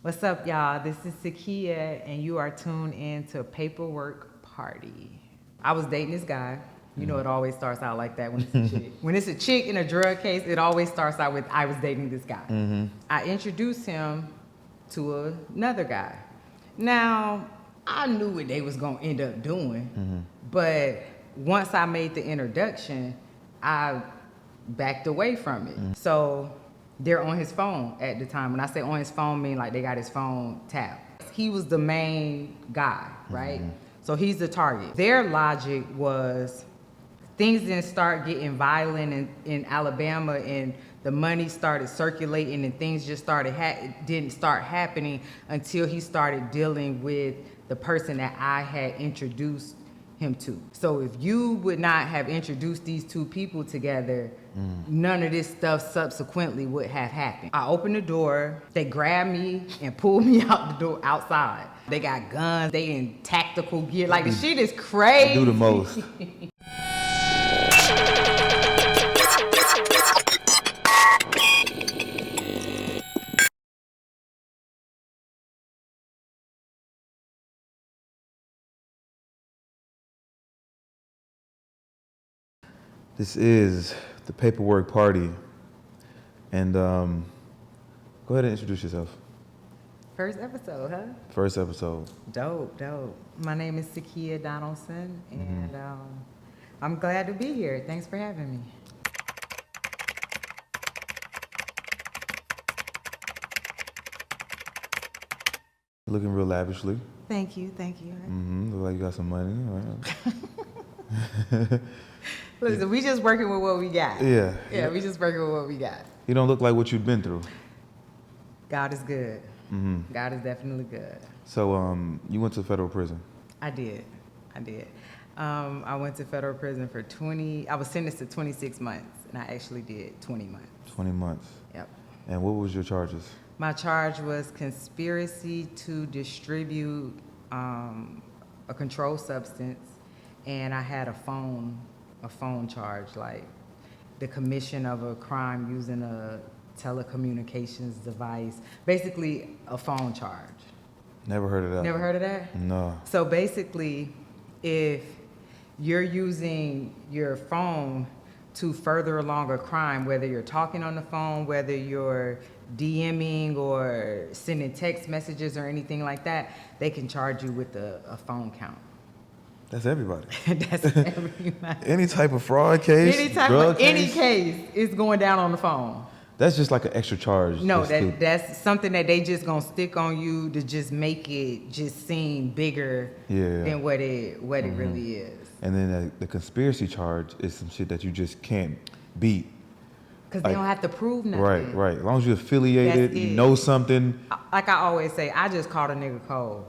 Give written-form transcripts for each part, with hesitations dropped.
What's up, y'all? This is Sakaya, and you are tuned in to Paperwork Party. I was dating this guy. You know, it always starts out like that when it's a chick. When it's a chick in a drug case, it always starts out with, I was dating this guy. I introduced him to another guy. Now, I knew what they was going to end up doing, but once I made the introduction, I backed away from it. So they're on his phone at the time. When I say on his phone, I mean like they got his phone tapped. He was the main guy, right? So he's the target. Their logic was things didn't start getting violent in Alabama, and the money started circulating, and things just didn't start happening until he started dealing with the person that I had introduced him to. So if you would not have introduced these two people together, none of this stuff subsequently would have happened. I opened the door, they grabbed me and pulled me out the door outside. They got guns, they in tactical gear. Like the shit is crazy. They do the most. This is the Paperwork Party. And go ahead and introduce yourself. First episode, huh? First episode. Dope. My name is Sakaya Donaldson, and I'm glad to be here. Thanks for having me. Looking real lavishly. Thank you. Look like you got some money. Right. Listen, we just working with what we got. Yeah. We just working with what we got. You don't look like what you've been through. God is good. God is definitely good. So you went to federal prison. I did. I went to federal prison for I was sentenced to 26 months, and I actually did 20 months. 20 months. Yep. And what was your charges? My charge was conspiracy to distribute a controlled substance, and I had a phone charge, like the commission of a crime using a telecommunications device, basically a phone charge. Never heard of that. Never heard of that? No. So basically, if you're using your phone to further along a crime, whether you're talking on the phone, whether you're DMing or sending text messages or anything like that, they can charge you with a phone count. That's everybody. That's everybody. Any type of fraud case, Any case, it's going down on the phone. That's just like an extra charge. No, that's something that they just gonna stick on you to just make it just seem bigger than what it really is. And then the conspiracy charge is some shit that you just can't beat. Because they don't have to prove nothing. Right. As long as you're affiliated, you know something. Like I always say, I just called a nigga cold.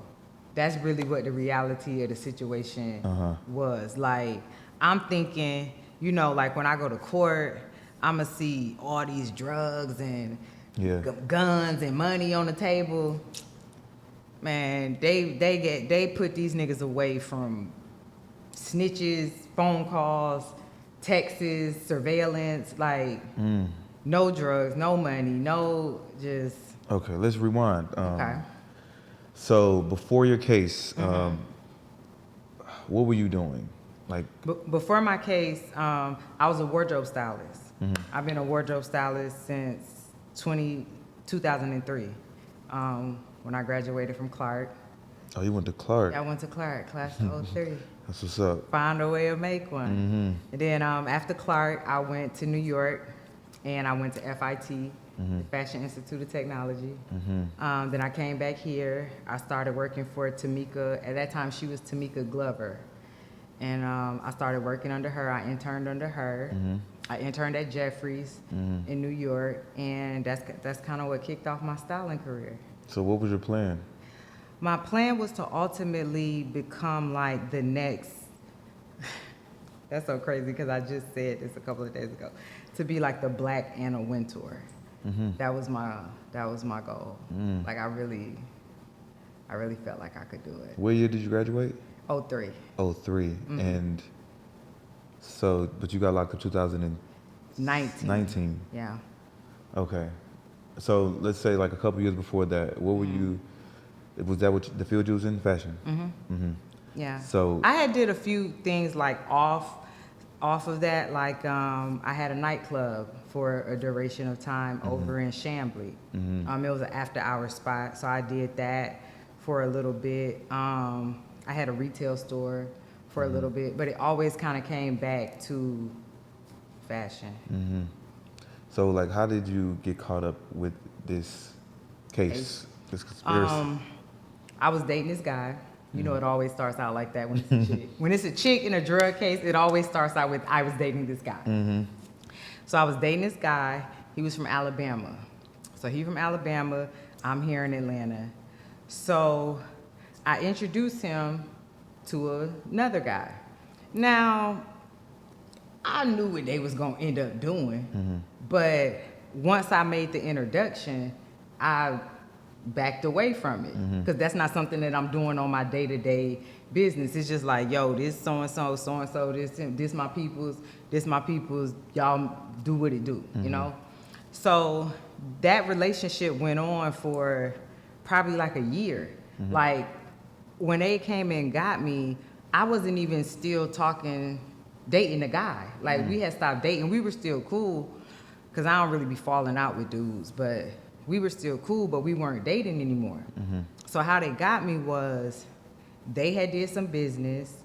That's really what the reality of the situation was. Like, I'm thinking, like when I go to court, I'm going to see all these drugs and guns and money on the table. Man, they put these niggas away from snitches, phone calls, texts, surveillance, like no drugs, no money, no just... Okay, let's rewind. Okay. So before your case, what were you doing? Like before my case, I was a wardrobe stylist. I've been a wardrobe stylist since 2003, when I graduated from Clark. Oh, you went to Clark? I went to Clark, class of 03. That's what's up. Found a way to make one. And then after Clark, I went to New York, and I went to FIT, the Fashion Institute of Technology. Then I came back here. I started working for Tamika. At that time, she was Tamika Glover. And I started working under her. I interned under her. I interned at Jeffries in New York, and that's kind of what kicked off my styling career. So what was your plan? My plan was to ultimately become like the next, that's so crazy because I just said this a couple of days ago, to be like the Black Anna Wintour. That was my goal. Like I really felt like I could do it. What year did you graduate? 03. 03. And so, but you got locked up 2019. Yeah. Okay. So let's say like a couple years before that, what were you? Was that what the field you was in? Fashion. Yeah. So I had did a few things like off of that. Like I had a nightclub for a duration of time over in Chambly. It was an after hour spot, so I did that for a little bit. I had a retail store for a little bit, but it always kind of came back to fashion. So like, how did you get caught up with this case, this conspiracy? I was dating this guy. You know, it always starts out like that when it's a chick. When it's a chick in a drug case, it always starts out with, I was dating this guy. So I was dating this guy. He was from Alabama. So he from Alabama. I'm here in Atlanta. So I introduced him to another guy. Now, I knew what they was going to end up doing. But once I made the introduction, I backed away from it because that's not something that I'm doing on my day-to-day business. It's just like, yo, this so-and-so, so-and-so, this my people's, y'all do what it do, you know? So that relationship went on for probably like a year. Like when they came and got me, I wasn't even still dating the guy. Like we had stopped dating. We were still cool because I don't really be falling out with dudes, but we were still cool, but we weren't dating anymore. So how they got me was they had did some business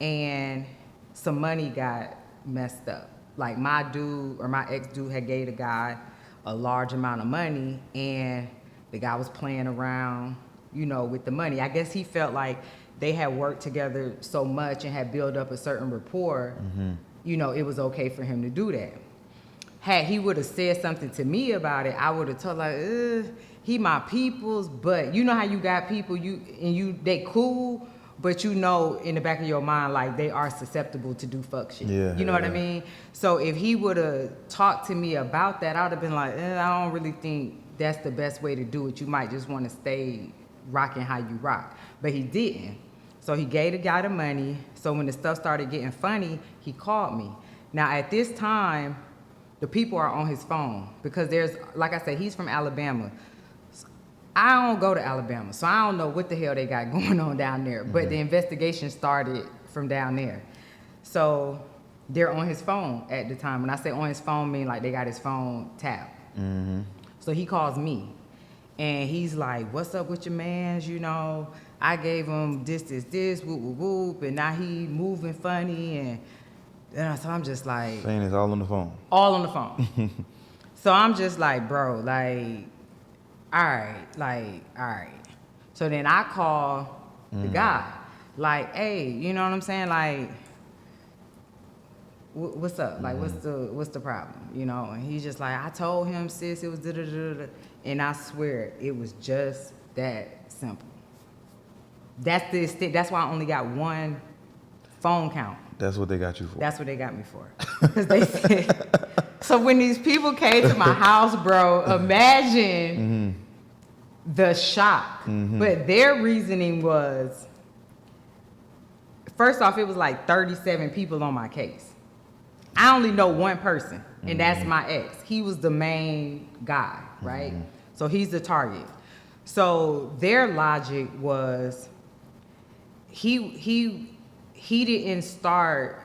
and some money got messed up. Like my dude or my ex-dude had gave the guy a large amount of money and the guy was playing around, you know, with the money. I guess he felt like they had worked together so much and had built up a certain rapport, you know, it was okay for him to do that. Had he would have said something to me about it, I would have told like, he my people's, but you know how you got people they cool, but you know in the back of your mind like they are susceptible to do fuck shit. Yeah, you know what I mean? So if he would have talked to me about that, I would have been like, I don't really think that's the best way to do it. You might just want to stay rocking how you rock. But he didn't. So he gave the guy the money. So when the stuff started getting funny, he called me. Now at this time, the people are on his phone because there's, like I said, he's from Alabama. I don't go to Alabama, so I don't know what the hell they got going on down there. But the investigation started from down there. So they're on his phone at the time. When I say on his phone, I mean like they got his phone tapped. So he calls me and he's like, what's up with your mans? You know, I gave him this, whoop, whoop, whoop, and now he moving funny. And so I'm just like... Saying it's all on the phone. All on the phone. So I'm just like, bro, like, all right. So then I call the guy, like, hey, you know what I'm saying? Like, what's up? Like, what's the problem? You know? And he's just like, I told him, sis, it was da-da-da-da. And I swear, it was just that simple. That's the extent. That's why I only got one phone count. That's what they got you for. That's what they got me for. Because they said, so when these people came to my house, bro, imagine the shock. But their reasoning was, first off, it was like 37 people on my case. I only know one person, and that's my ex. He was the main guy, right? So he's the target. So their logic was, things didn't start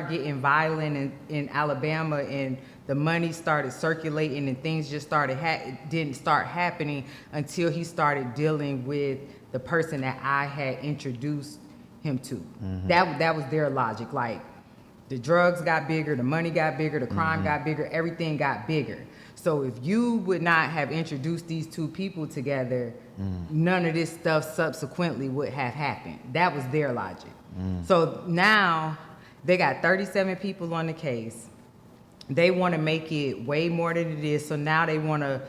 getting violent in Alabama, and the money started circulating and things just didn't start happening until he started dealing with the person that I had introduced him to. That was their logic. Like, the drugs got bigger, the money got bigger, the crime got bigger, everything got bigger. So if you would not have introduced these two people together, none of this stuff subsequently would have happened. That was their logic. So now they got 37 people on the case. They want to make it way more than it is. So now they want to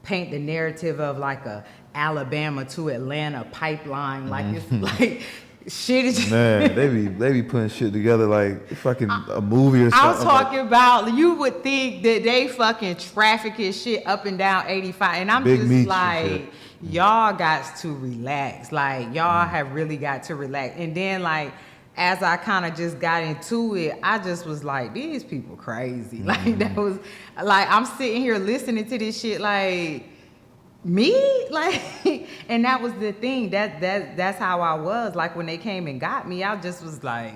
paint the narrative of like a Alabama to Atlanta pipeline. Like it's like shit is Man, they be putting shit together like fucking a movie or something. I was talking about, you would think that they fucking trafficking shit up and down 85. And I'm just like, y'all got to relax. Like, y'all have really got to relax. And then like, as I kind of just got into it, I just was like, these people crazy. Like, that was, like, I'm sitting here listening to this shit, like, me? Like, and that was the thing. That's how I was. Like, when they came and got me, I just was like,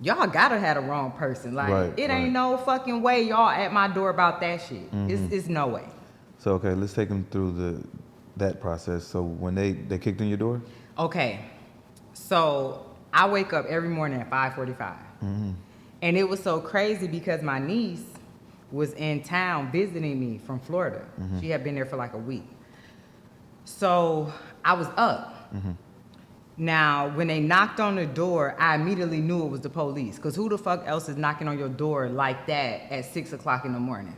y'all gotta have the wrong person. Like, it ain't no fucking way y'all at my door about that shit. It's no way. So, okay, let's take them through that process. So when they kicked in your door? Okay, so I wake up every morning at 5:45. And it was so crazy because my niece was in town visiting me from Florida. She had been there for like a week. So I was up. Now, when they knocked on the door, I immediately knew it was the police. Because who the fuck else is knocking on your door like that at 6 o'clock in the morning?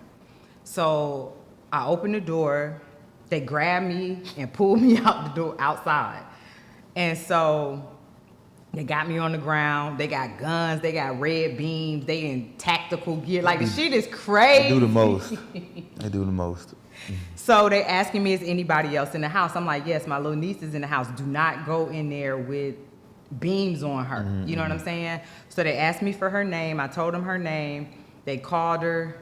So I opened the door. They grabbed me and pulled me out the door outside. And so they got me on the ground. They got guns. They got red beams. They in tactical gear. Like, the shit is crazy. They do the most. They do the most. So they asking me, is anybody else in the house? I'm like, yes, my little niece is in the house. Do not go in there with beams on her. You know what I'm saying? So they asked me for her name. I told them her name. They called her.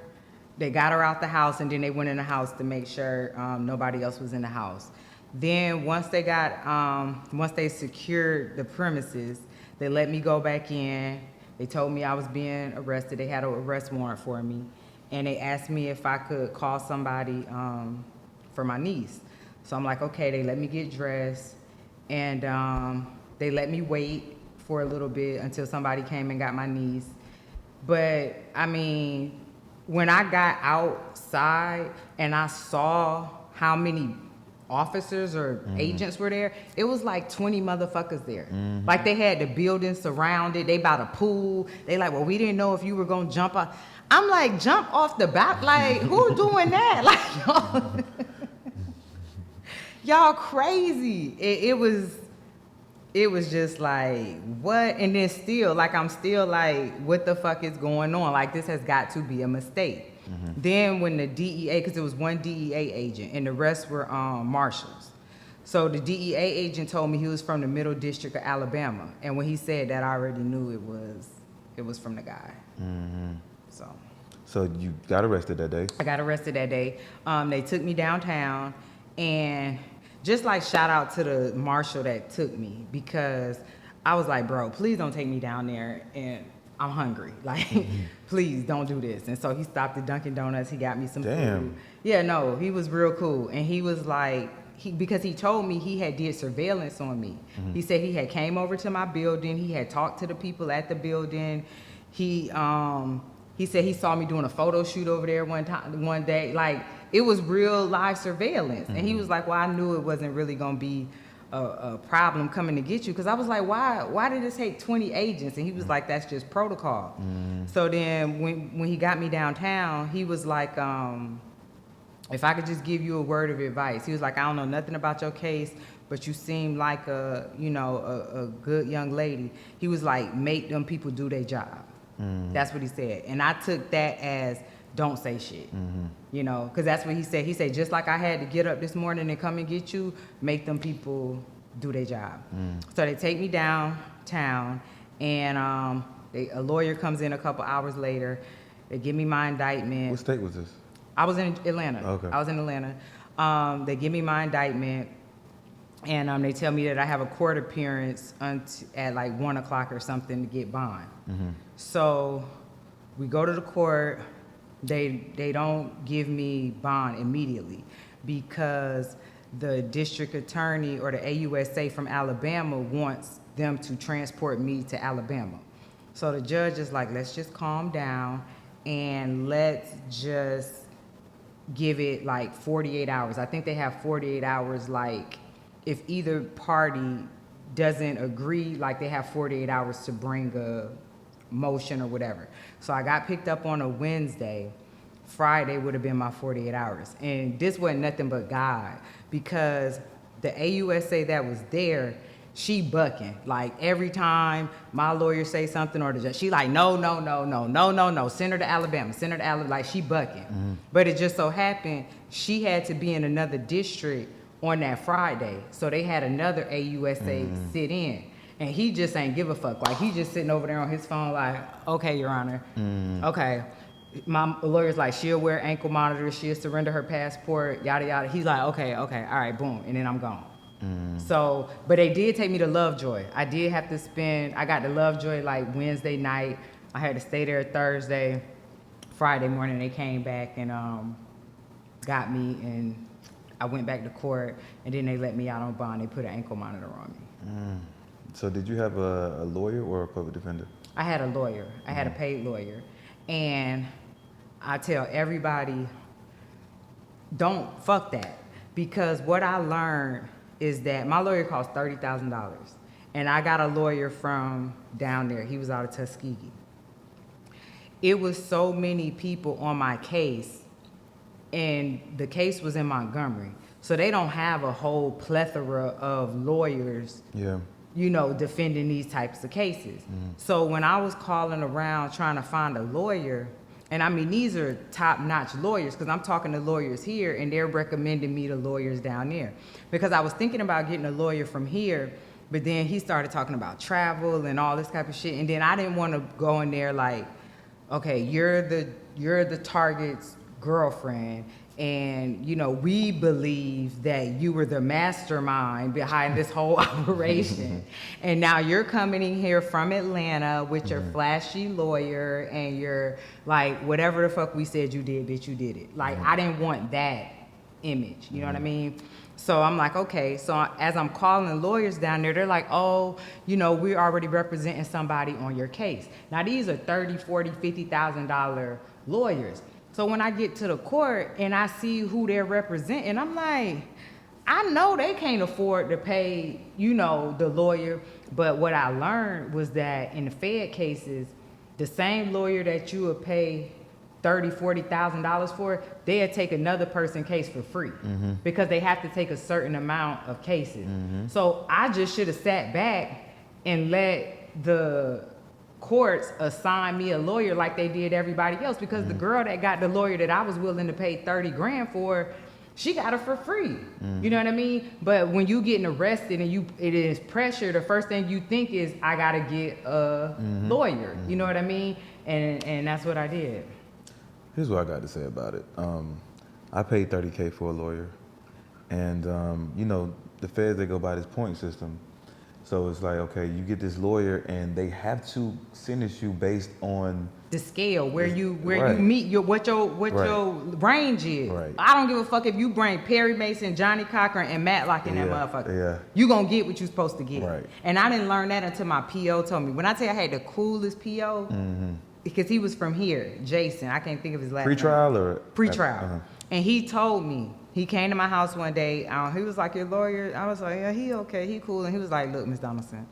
They got her out the house, and then they went in the house to make sure nobody else was in the house. Then once they secured the premises, they let me go back in. They told me I was being arrested. They had an arrest warrant for me. And they asked me if I could call somebody for my niece. So I'm like, okay. They let me get dressed, and they let me wait for a little bit until somebody came and got my niece. But I mean, when I got outside and I saw how many officers or agents were there, it was like 20 motherfuckers there. Like, they had the building surrounded. They by the pool. They like, well, we didn't know if you were gonna jump off. I'm like, jump off the back? Like, who doing that? Like, y'all crazy. It was just like, what? And then still, like, I'm still like, what the fuck is going on? Like, this has got to be a mistake. Then when the DEA, because it was one DEA agent and the rest were marshals. So the DEA agent told me he was from the Middle District of Alabama. And when he said that, I already knew it was from the guy. So you got arrested that day? I got arrested that day. They took me downtown, and just like shout out to the marshal that took me, because I was like, bro, please don't take me down there and I'm hungry. Like, please don't do this. And so he stopped at Dunkin' Donuts. He got me some food. Yeah, no, he was real cool. And he was like, because he told me he had did surveillance on me. He said he had came over to my building. He had talked to the people at the building. He said he saw me doing a photo shoot over there one day. Like, it was real live surveillance. And he was like, well, I knew it wasn't really going to be a problem coming to get you. Because I was like, why did it take 20 agents? And he was like, that's just protocol. So then when he got me downtown, he was like, if I could just give you a word of advice. He was like, I don't know nothing about your case, but you seem like a good young lady. He was like, make them people do their job. That's what he said. And I took that as, don't say shit. Because that's what he said. He said, just like I had to get up this morning and come and get you, make them people do their job. So they take me downtown, and a lawyer comes in a couple hours later. They give me my indictment. What state was this? I was in Atlanta. Okay. I was in Atlanta. They give me my indictment, and they tell me that I have a court appearance at like 1 o'clock or something to get bond. So we go to the court. They don't give me bond immediately because the district attorney or the AUSA from Alabama wants them to transport me to Alabama. So the judge is like, let's just calm down and let's just give it like 48 hours. I think they have 48 hours, like if either party doesn't agree, like they have 48 hours to bring a motion or whatever. So I got picked up on a Wednesday. Friday would have been my 48 hours. And this wasn't nothing but God, because the AUSA that was there, she bucking. Like every time my lawyer say something or the judge, she like, no, send her to Alabama, like she bucking. But it just so happened she had to be in another district on that Friday. So they had another AUSA sit in. And he just ain't give a fuck. Like, he just sitting over there on his phone like, okay, Your Honor. Okay. My lawyer's like, she'll wear ankle monitors. She'll surrender her passport, yada, yada. He's like, okay, all right, boom. And then I'm gone. So, but they did take me to Lovejoy. I did have to I got to Lovejoy like Wednesday night. I had to stay there Thursday. Friday morning, they came back and got me, and I went back to court, and then they let me out on bond. They put an ankle monitor on me. So did you have a lawyer or a public defender? I had a lawyer. I had a paid lawyer. And I tell everybody, don't fuck that. Because what I learned is that my lawyer cost $30,000. And I got a lawyer from down there. He was out of Tuskegee. It was so many people on my case, and the case was in Montgomery. So they don't have a whole plethora of lawyers, you know, defending these types of cases. So when I was calling around trying to find a lawyer, and I mean, these are top-notch lawyers, because I'm talking to lawyers here, and they're recommending me to lawyers down there. Because I was thinking about getting a lawyer from here, but then he started talking about travel and all this type of shit, and then I didn't want to go in there like, okay, you're the target's girlfriend, and you know, we believe that you were the mastermind behind this whole operation. And now you're coming in here from Atlanta with your flashy lawyer and your like whatever the fuck we said you did, bitch, you did it. Like, I didn't want that image, you know what I mean? So I'm like, okay. So as I'm calling lawyers down there, they're like, oh, you know, we're already representing somebody on your case. Now these are $30,000, $40,000, $50,000 lawyers. So when I get to the court and I see who they're representing, I'm like, I know they can't afford to pay, you know, the lawyer. But what I learned was that in the Fed cases, the same lawyer that you would pay $30,000, $40,000 for, they'll take another person's case for free because they have to take a certain amount of cases. So I just should have sat back and let the courts assign me a lawyer like they did everybody else, because the girl that got the lawyer that I was willing to pay 30 grand for, she got it for free. You know what I mean? But when you getting arrested and it is pressure, the first thing you think is, I gotta get a lawyer. You know what I mean? And that's what I did. Here's what I got to say about it. I paid $30K for a lawyer, and you know, the feds, they go by this point system. So it's like, okay, you get this lawyer, and they have to sentence you based on the scale where you right. meet what your range is. Right. I don't give a fuck if you bring Perry Mason, Johnny Cochran, and Matlock in that motherfucker. You gonna get what you supposed to get. Right. And I didn't learn that until my PO told me. When I tell you I had the coolest PO, because he was from here, Jason. I can't think of his last name. Pre-trial or? Pre-trial. And he told me, he came to my house one day. He was like, your lawyer? I was like, yeah, he okay, he cool. And he was like, look, Ms. Donaldson,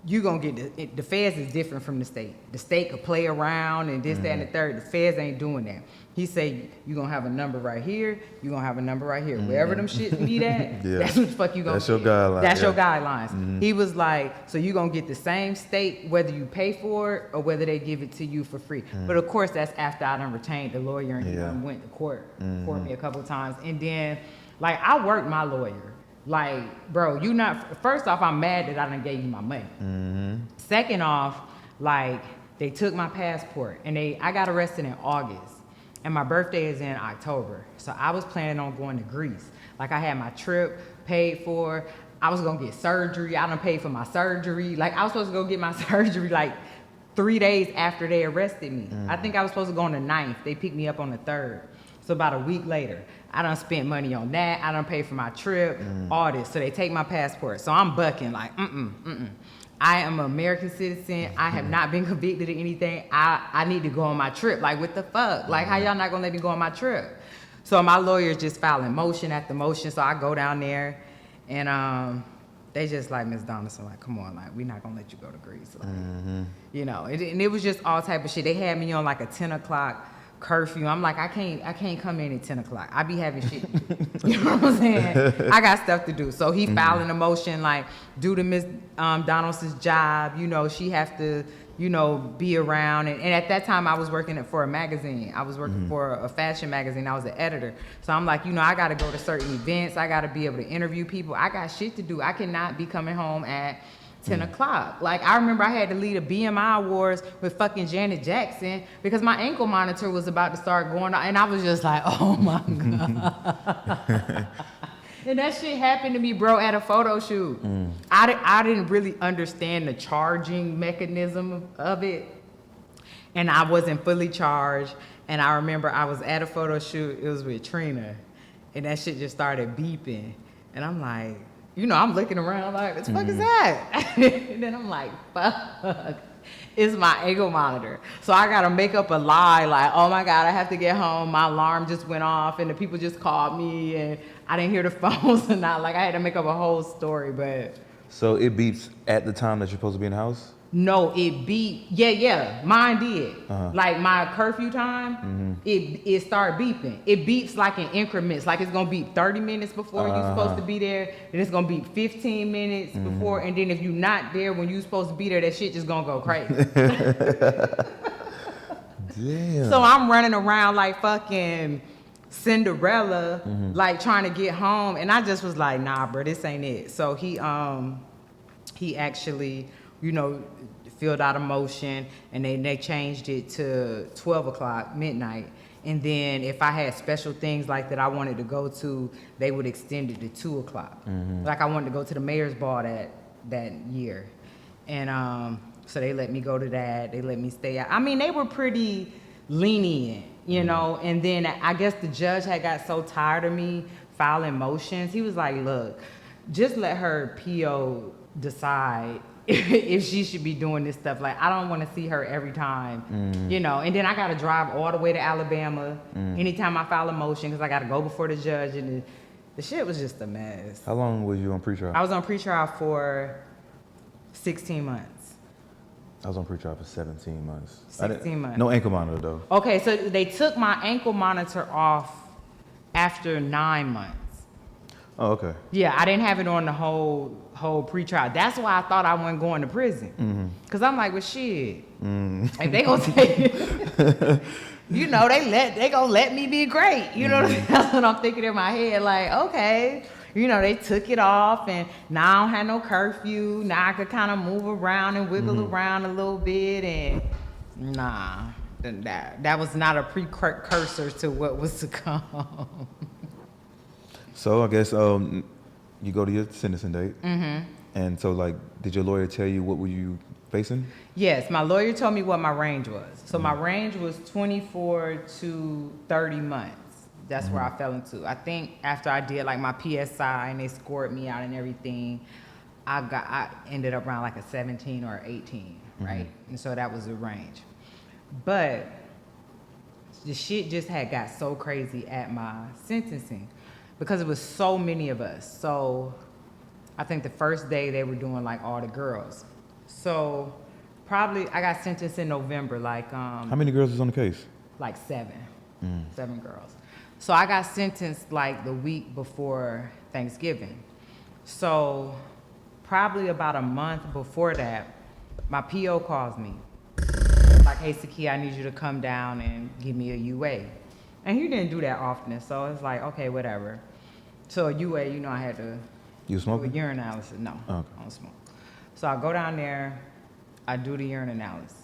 you gonna get the feds is different from the state. The state could play around and this, that, and the third. The feds ain't doing that. He said, you gonna have a number right here, you gonna have a number right here. Wherever them shit meet at, that's what the fuck you gonna That's get. your guidelines. That's your guidelines. He was like, so you gonna get the same state whether you pay for it or whether they give it to you for free. But of course, that's after I done retained the lawyer and he done went to court for me a couple of times. And then, like, I worked my lawyer. Like, bro, first off, I'm mad that I done gave you my money. Second off, like, they took my passport and I got arrested in August. And my birthday is in October. So I was planning on going to Greece. Like, I had my trip paid for. I was gonna get surgery. I done paid for my surgery. Like, I was supposed to go get my surgery like 3 days after they arrested me. I think I was supposed to go on the 9th. They picked me up on the 3rd. So about a week later, I done spent money on that. I done paid for my trip, all this. So they take my passport. So I'm bucking like, I am an American citizen. I have not been convicted of anything. I need to go on my trip. Like, what the fuck? Like, how y'all not gonna let me go on my trip? So my lawyer's just filing motion after motion. So I go down there and they just like, Ms. Donaldson, like, come on, like, we're not gonna let you go to Greece. Like, you know, and it was just all type of shit. They had me on like a 10 o'clock curfew. I'm like, I can't come in at 10 o'clock. I be having shit to do. You know what I'm saying? I got stuff to do. So he filing a motion like, due to Miss Donaldson's job, you know, she have to, you know, be around. And at that time I was working for a magazine. I was working for a fashion magazine. I was an editor. So I'm like, you know, I got to go to certain events. I got to be able to interview people. I got shit to do. I cannot be coming home at 10 o'clock. Like, I remember I had to lead a BMI awards with fucking Janet Jackson because my ankle monitor was about to start going on. And I was just like, oh my God. And that shit happened to me, bro, at a photo shoot. I didn't really understand the charging mechanism of it. And I wasn't fully charged. And I remember I was at a photo shoot. It was with Trina. And that shit just started beeping. And I'm like, you know, I'm looking around like, what the fuck is that? And then I'm like, fuck. It's my ankle monitor. So I got to make up a lie like, oh my God, I have to get home. My alarm just went off and the people just called me and I didn't hear the phones or not. Like, I had to make up a whole story, but. So it beeps at the time that you're supposed to be in the house? No, it beep. Yeah, mine did. Like my curfew time, it started beeping. It beeps like in increments. Like it's gonna beep 30 minutes before you're supposed to be there. Then it's gonna beep 15 minutes before. And then if you're not there when you're supposed to be there, that shit just gonna go crazy. Damn. So I'm running around like fucking Cinderella, like trying to get home. And I just was like, nah, bro, this ain't it. So he actually, you know, filled out a motion and they changed it to 12 o'clock, midnight. And then if I had special things like that I wanted to go to, they would extend it to 2 o'clock. Like I wanted to go to the mayor's ball that year. And so they let me go to that. They let me stay out. I mean, they were pretty lenient, you know. And then I guess the judge had got so tired of me filing motions. He was like, look, just let her PO decide if she should be doing this stuff. Like, I don't want to see her every time, you know. And then I got to drive all the way to Alabama anytime I file a motion because I got to go before the judge. And the shit was just a mess. How long was you on pretrial? I was on pretrial for 16 months. I was on pretrial for 17 months. 16 months. No ankle monitor, though. Okay, so they took my ankle monitor off after 9 months. Oh, okay. Yeah, I didn't have it on the whole pre-trial. That's why I thought I wasn't going to prison. Cause I'm like, well, shit. If they gonna take it, you know, they gonna let me be great. You know, that's what I'm thinking in my head. Like, okay, you know, they took it off, and now I don't have no curfew. Now I could kind of move around and wiggle around a little bit, and nah, that was not a precursor to what was to come. So I guess you go to your sentencing date. And so, like, did your lawyer tell you what were you facing? Yes, my lawyer told me what my range was. So my range was 24 to 30 months. That's where I fell into. I think after I did like my PSI and they scored me out and everything, I ended up around like a 17 or 18, right? And so that was the range. But the shit just had got so crazy at my sentencing because it was so many of us. So I think the first day they were doing like all the girls. So probably I got sentenced in November, like how many girls was on the case? Like 7 girls. So I got sentenced like the week before Thanksgiving. So probably about a month before that, my PO calls me. Like, hey, Sakaya, I need you to come down and give me a UA. And he didn't do that often, so it's like, okay, whatever. So a UA, you know, I had to You smoking? do a urine analysis. No, okay. I don't smoke. So I go down there, I do the urine analysis.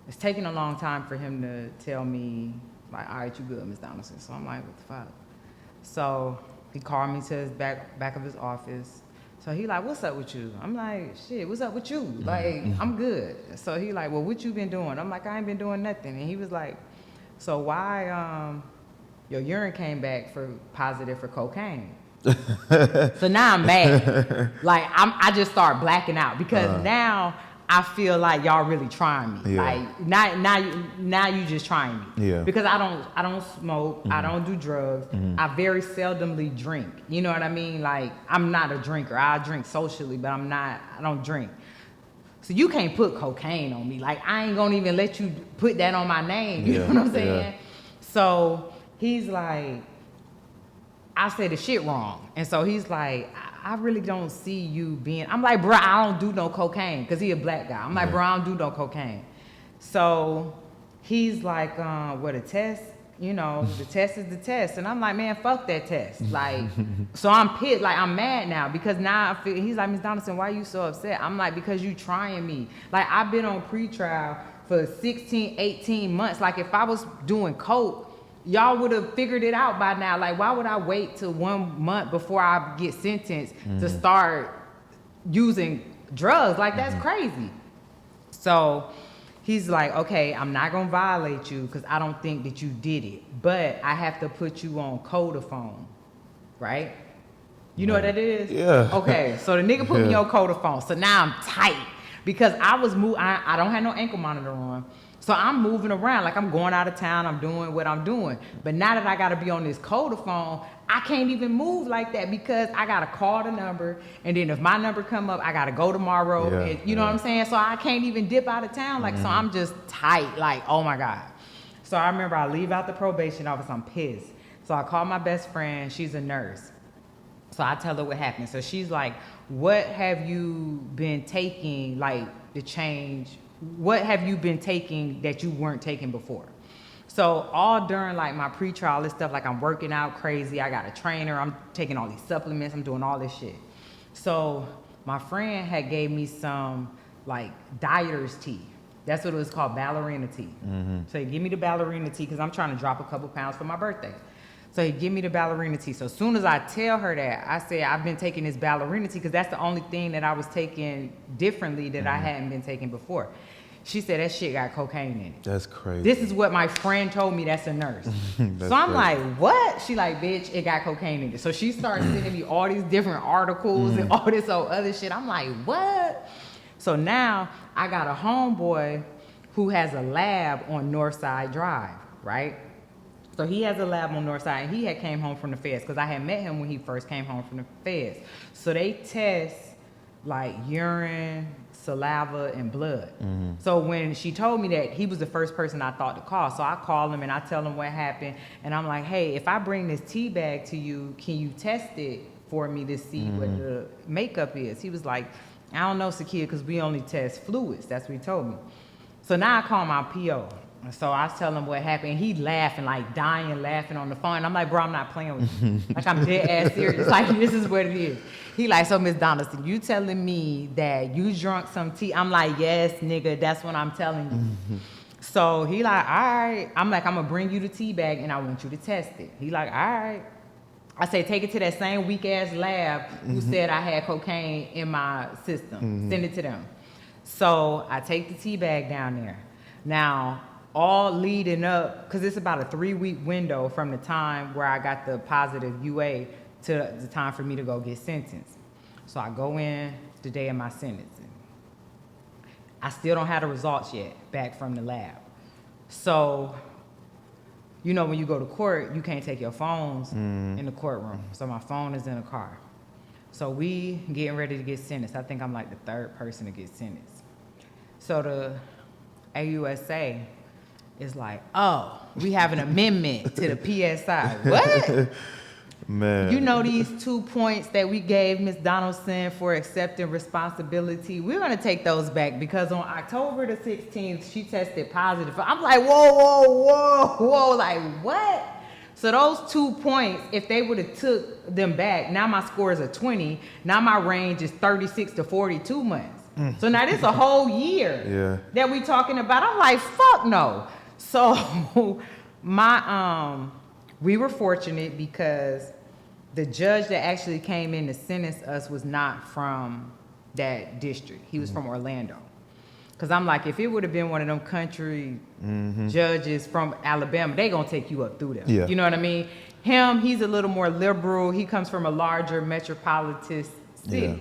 It's taking a long time for him to tell me, like, all right, you good, Ms. Donaldson. So I'm like, what the fuck? So he called me to his back of his office. So he like, what's up with you? I'm like, shit, what's up with you? Like, I'm good. So he like, well, what you been doing? I'm like, I ain't been doing nothing. And he was like, so why your urine came back for positive for cocaine? So now I'm mad. Like, I just start blacking out because now I feel like y'all really trying me. Yeah. Like now you just trying me. Yeah. Because I don't smoke. I don't do drugs. I very seldomly drink. You know what I mean? Like, I'm not a drinker. I drink socially, but I don't drink. So you can't put cocaine on me. Like, I ain't gonna even let you put that on my name. You know what I'm saying? Yeah. So he's like, I said the shit wrong. And so he's like, I really don't see you being, I'm like, bro, I don't do no cocaine. Cause he a black guy. I'm like, bro, I don't do no cocaine. So he's like, what, a test? the test is the test. And I'm like, man, fuck that test. Like, so I'm pissed. Like, I'm mad now because now I feel, he's like, Ms. Donaldson, why you so upset? I'm like, because you trying me. Like, I've been on pretrial for 16, 18 months. Like, if I was doing coke, y'all would have figured it out by now. Like, why would I wait till 1 month before I get sentenced to start using drugs? Like, that's crazy. So he's like, okay, I'm not going to violate you because I don't think that you did it. But I have to put you on codaphone, right? You know what that is? Yeah. Okay, so the nigga put me on codaphone. So now I'm tight because I don't have no ankle monitor on. So I'm moving around like I'm going out of town. I'm doing what I'm doing. But now that I got to be on this codaphone, I can't even move like that because I got to call the number. And then if my number come up, I got to go tomorrow. Yeah, And, you know what I'm saying? So I can't even dip out of town. Like, so I'm just tight. Like, oh my God. So I remember I leave out the probation office. I'm pissed. So I call my best friend. She's a nurse. So I tell her what happened. So she's like, what have you been taking, like, to change? What have you been taking that you weren't taking before? So all during like my pretrial and stuff, like I'm working out crazy. I got a trainer. I'm taking all these supplements. I'm doing all this shit. So my friend had gave me some like dieter's tea. That's what it was called, ballerina tea. So he give me the ballerina tea because I'm trying to drop a couple pounds for my birthday. So he give me the ballerina tea. So as soon as I tell her that, I say I've been taking this ballerina tea because that's the only thing that I was taking differently that I hadn't been taking before. She said that shit got cocaine in it. That's crazy. This is what my friend told me, that's a nurse. That's so I'm crazy. like, what? She like, bitch, it got cocaine in it. So she started sending me all these different articles and all this old other shit. I'm like, what? So now I got a homeboy who has a lab on Northside Drive, right? So he has a lab on Northside, and he had came home from the feds because I had met him when he first came home from the feds. So they test like urine, saliva, and blood. So when she told me that, he was the first person I thought to call. So I call him and I tell him what happened. And I'm like, hey, if I bring this tea bag to you, can you test it for me to see what the makeup is? He was like, I don't know, Sakaya, because we only test fluids. That's what he told me. So now I call my PO. So I tell him what happened. He laughing, like dying laughing on the phone. I'm like, bro, I'm not playing with you. Like, I'm dead ass serious. Like, this is what it is. He like, so Ms. Donaldson, you telling me that you drunk some tea? I'm like, yes, nigga, that's what I'm telling you. So he like, all right. I'm like, I'm gonna bring you the tea bag and I want you to test it. He like, all right. I say, take it to that same weak ass lab who said I had cocaine in my system. Send it to them. So I take the tea bag down there. Now, all leading up, because it's about a 3-week window from the time where I got the positive UA to the time for me to go get sentenced. So I go in the day of my sentencing. I still don't have the results yet back from the lab. So, you know, when you go to court, you can't take your phones in the courtroom. So my phone is in the car. So we getting ready to get sentenced. I think I'm like the third person to get sentenced. So the AUSA is like, oh, we have an amendment to the PSI. What? Man. You know these 2 points that we gave Ms. Donaldson for accepting responsibility? We're going to take those back because on October the 16th, she tested positive. I'm like, whoa, like what? So those 2 points, if they would have took them back, now my score is a 20. Now my range is 36 to 42 months. So now this a whole year that we talking about. I'm like, fuck no. So we were fortunate because the judge that actually came in to sentence us was not from that district. He was from Orlando. Because I'm like, if it would have been one of them country judges from Alabama, they going to take you up through them. Yeah. You know what I mean? He's a little more liberal. He comes from a larger metropolitan city. Yeah.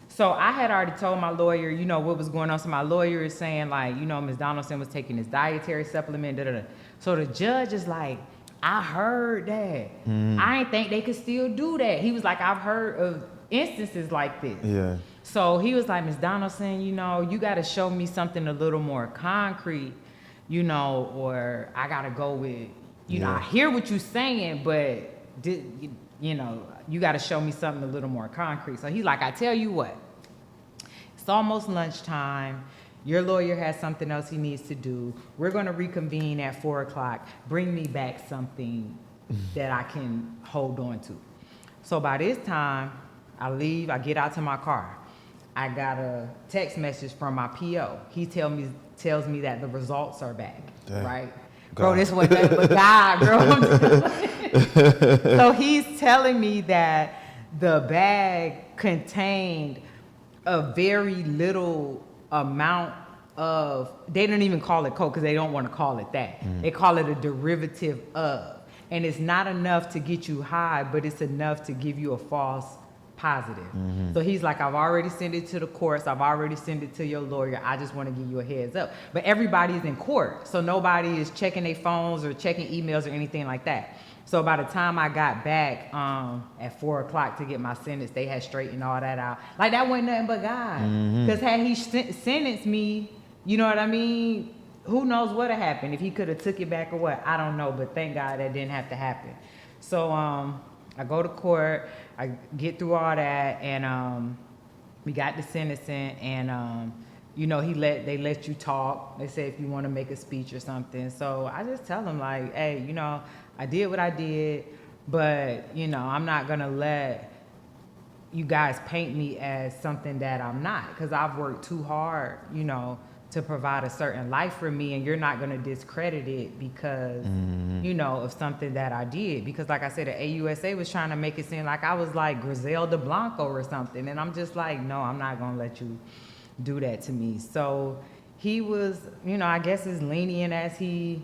So I had already told my lawyer, you know, what was going on. So my lawyer is saying, like, you know, Ms. Donaldson was taking this dietary supplement, da-da-da. So the judge is like, I heard that. I didn't think they could still do that. He was like, I've heard of instances like this. Yeah. So he was like, Ms. Donaldson, you know, you got to show me something a little more concrete, you know, or I got to go with, you know, I hear what you're saying, but, you know, you got to show me something a little more concrete. So he's like, I tell you what, it's almost lunchtime. Your lawyer has something else he needs to do. We're going to reconvene at 4 o'clock. Bring me back something that I can hold on to. So by this time, I leave, I get out to my car. I got a text message from my PO. He tells me that the results are back, Dang. right? God. Bro, this wasn't nothing but God, bro. I'm telling you. So he's telling me that the bag contained a very little amount of, they don't even call it coke because they don't want to call it that. They call it a derivative of. And it's not enough to get you high, but it's enough to give you a false positive. So he's like, I've already sent it to the courts. I've already sent it to your lawyer. I just want to give you a heads up. But everybody's in court. So nobody is checking their phones or checking emails or anything like that. So by the time I got back at 4 o'clock to get my sentence, they had straightened all that out. Like, that wasn't nothing but God. Because had he sentenced me, you know what I mean? Who knows what had happened? If he could have took it back or what, I don't know. But thank God that didn't have to happen. So I go to court, I get through all that, and we got the sentencing, and you know, they let you talk. They say if you want to make a speech or something. So I just tell them, like, hey, you know, I did what I did, but you know, I'm not gonna let you guys paint me as something that I'm not, because I've worked too hard, you know, to provide a certain life for me, and you're not going to discredit it because, you know, of something that I did. Because like I said, the AUSA was trying to make it seem like I was like Griselda Blanco or something. And I'm just like, no, I'm not going to let you do that to me. So he was, you know, I guess as lenient as he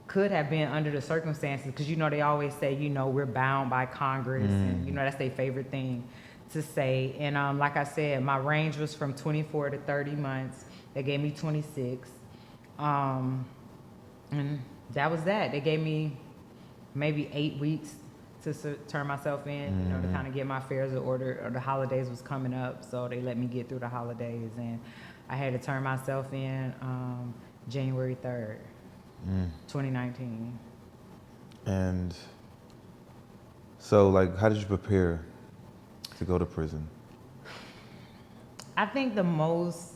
could have been under the circumstances, because, you know, they always say, you know, we're bound by Congress, and, you know, that's their favorite thing to say. And like I said, my range was from 24 to 30 months. They gave me 26. And that was that. They gave me maybe 8 weeks to turn myself in, you know, to kind of get my affairs in order. Or the holidays was coming up, so they let me get through the holidays. And I had to turn myself in January 3rd, 2019. And so, like, how did you prepare to go to prison? I think the most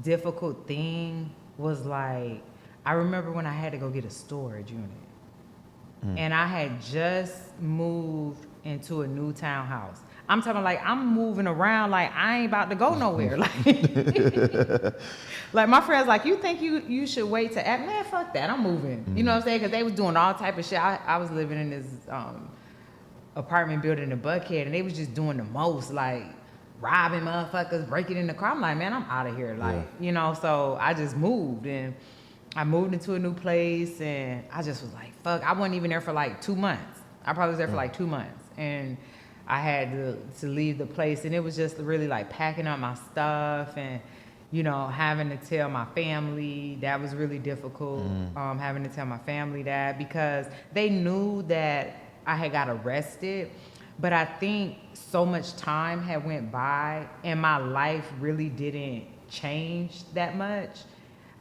difficult thing was, like, I remember when I had to go get a storage unit. And I had just moved into a new townhouse. I'm talking like I'm moving around like I ain't about to go nowhere. Like my friends like, you think you should wait to act? Man, fuck that, I'm moving. You know what I'm saying? Because they was doing all type of shit. I was living in this apartment building in Buckhead, and they was just doing the most, like robbing motherfuckers, breaking in the car. I'm like, man, I'm out of here. Like, you know, so I just moved, and I moved into a new place, and I just was like, fuck, I wasn't even there for like 2 months. I probably was there for like 2 months, and I had to leave the place, and it was just really like packing up my stuff, and, you know, having to tell my family. That was really difficult, having to tell my family that, because they knew that I had got arrested. But I think so much time had went by and my life really didn't change that much.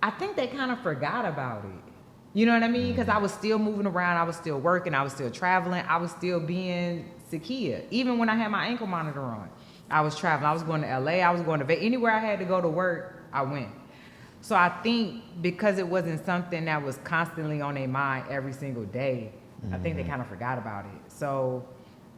I think they kind of forgot about it. You know what I mean? Because I was still moving around. I was still working. I was still traveling. I was still being Sakaya. Even when I had my ankle monitor on, I was traveling. I was going to LA. I was going to Vegas. Anywhere I had to go to work, I went. So I think because it wasn't something that was constantly on their mind every single day, I think they kind of forgot about it. So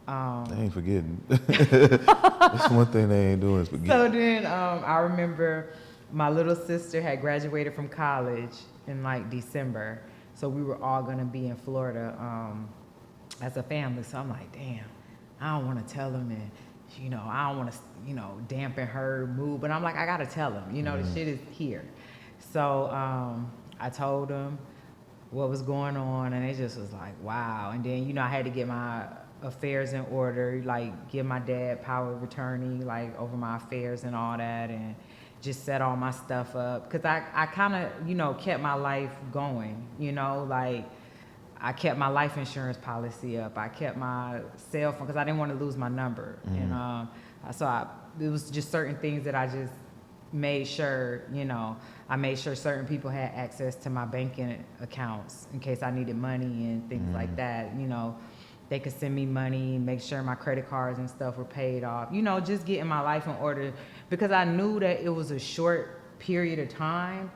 they ain't forgetting. That's one thing they ain't doing is forgetting. So then I remember my little sister had graduated from college in like December. So we were all gonna be in Florida as a family. So I'm like, damn, I don't wanna tell them, and you know, I don't wanna, you know, dampen her mood, but I'm like, I gotta tell them, you know, the shit is here. So I told them what was going on, and it just was like, wow. And then, you know, I had to get my affairs in order, like give my dad power of attorney, like over my affairs and all that, and just set all my stuff up. Cause I kind of, you know, kept my life going, you know, like I kept my life insurance policy up. I kept my cell phone, cause I didn't want to lose my number. And so it was just certain things that I just made sure, you know, I made sure certain people had access to my banking accounts in case I needed money and things like that, you know. They could send me money, make sure my credit cards and stuff were paid off. You know, just getting my life in order, because I knew that it was a short period of time,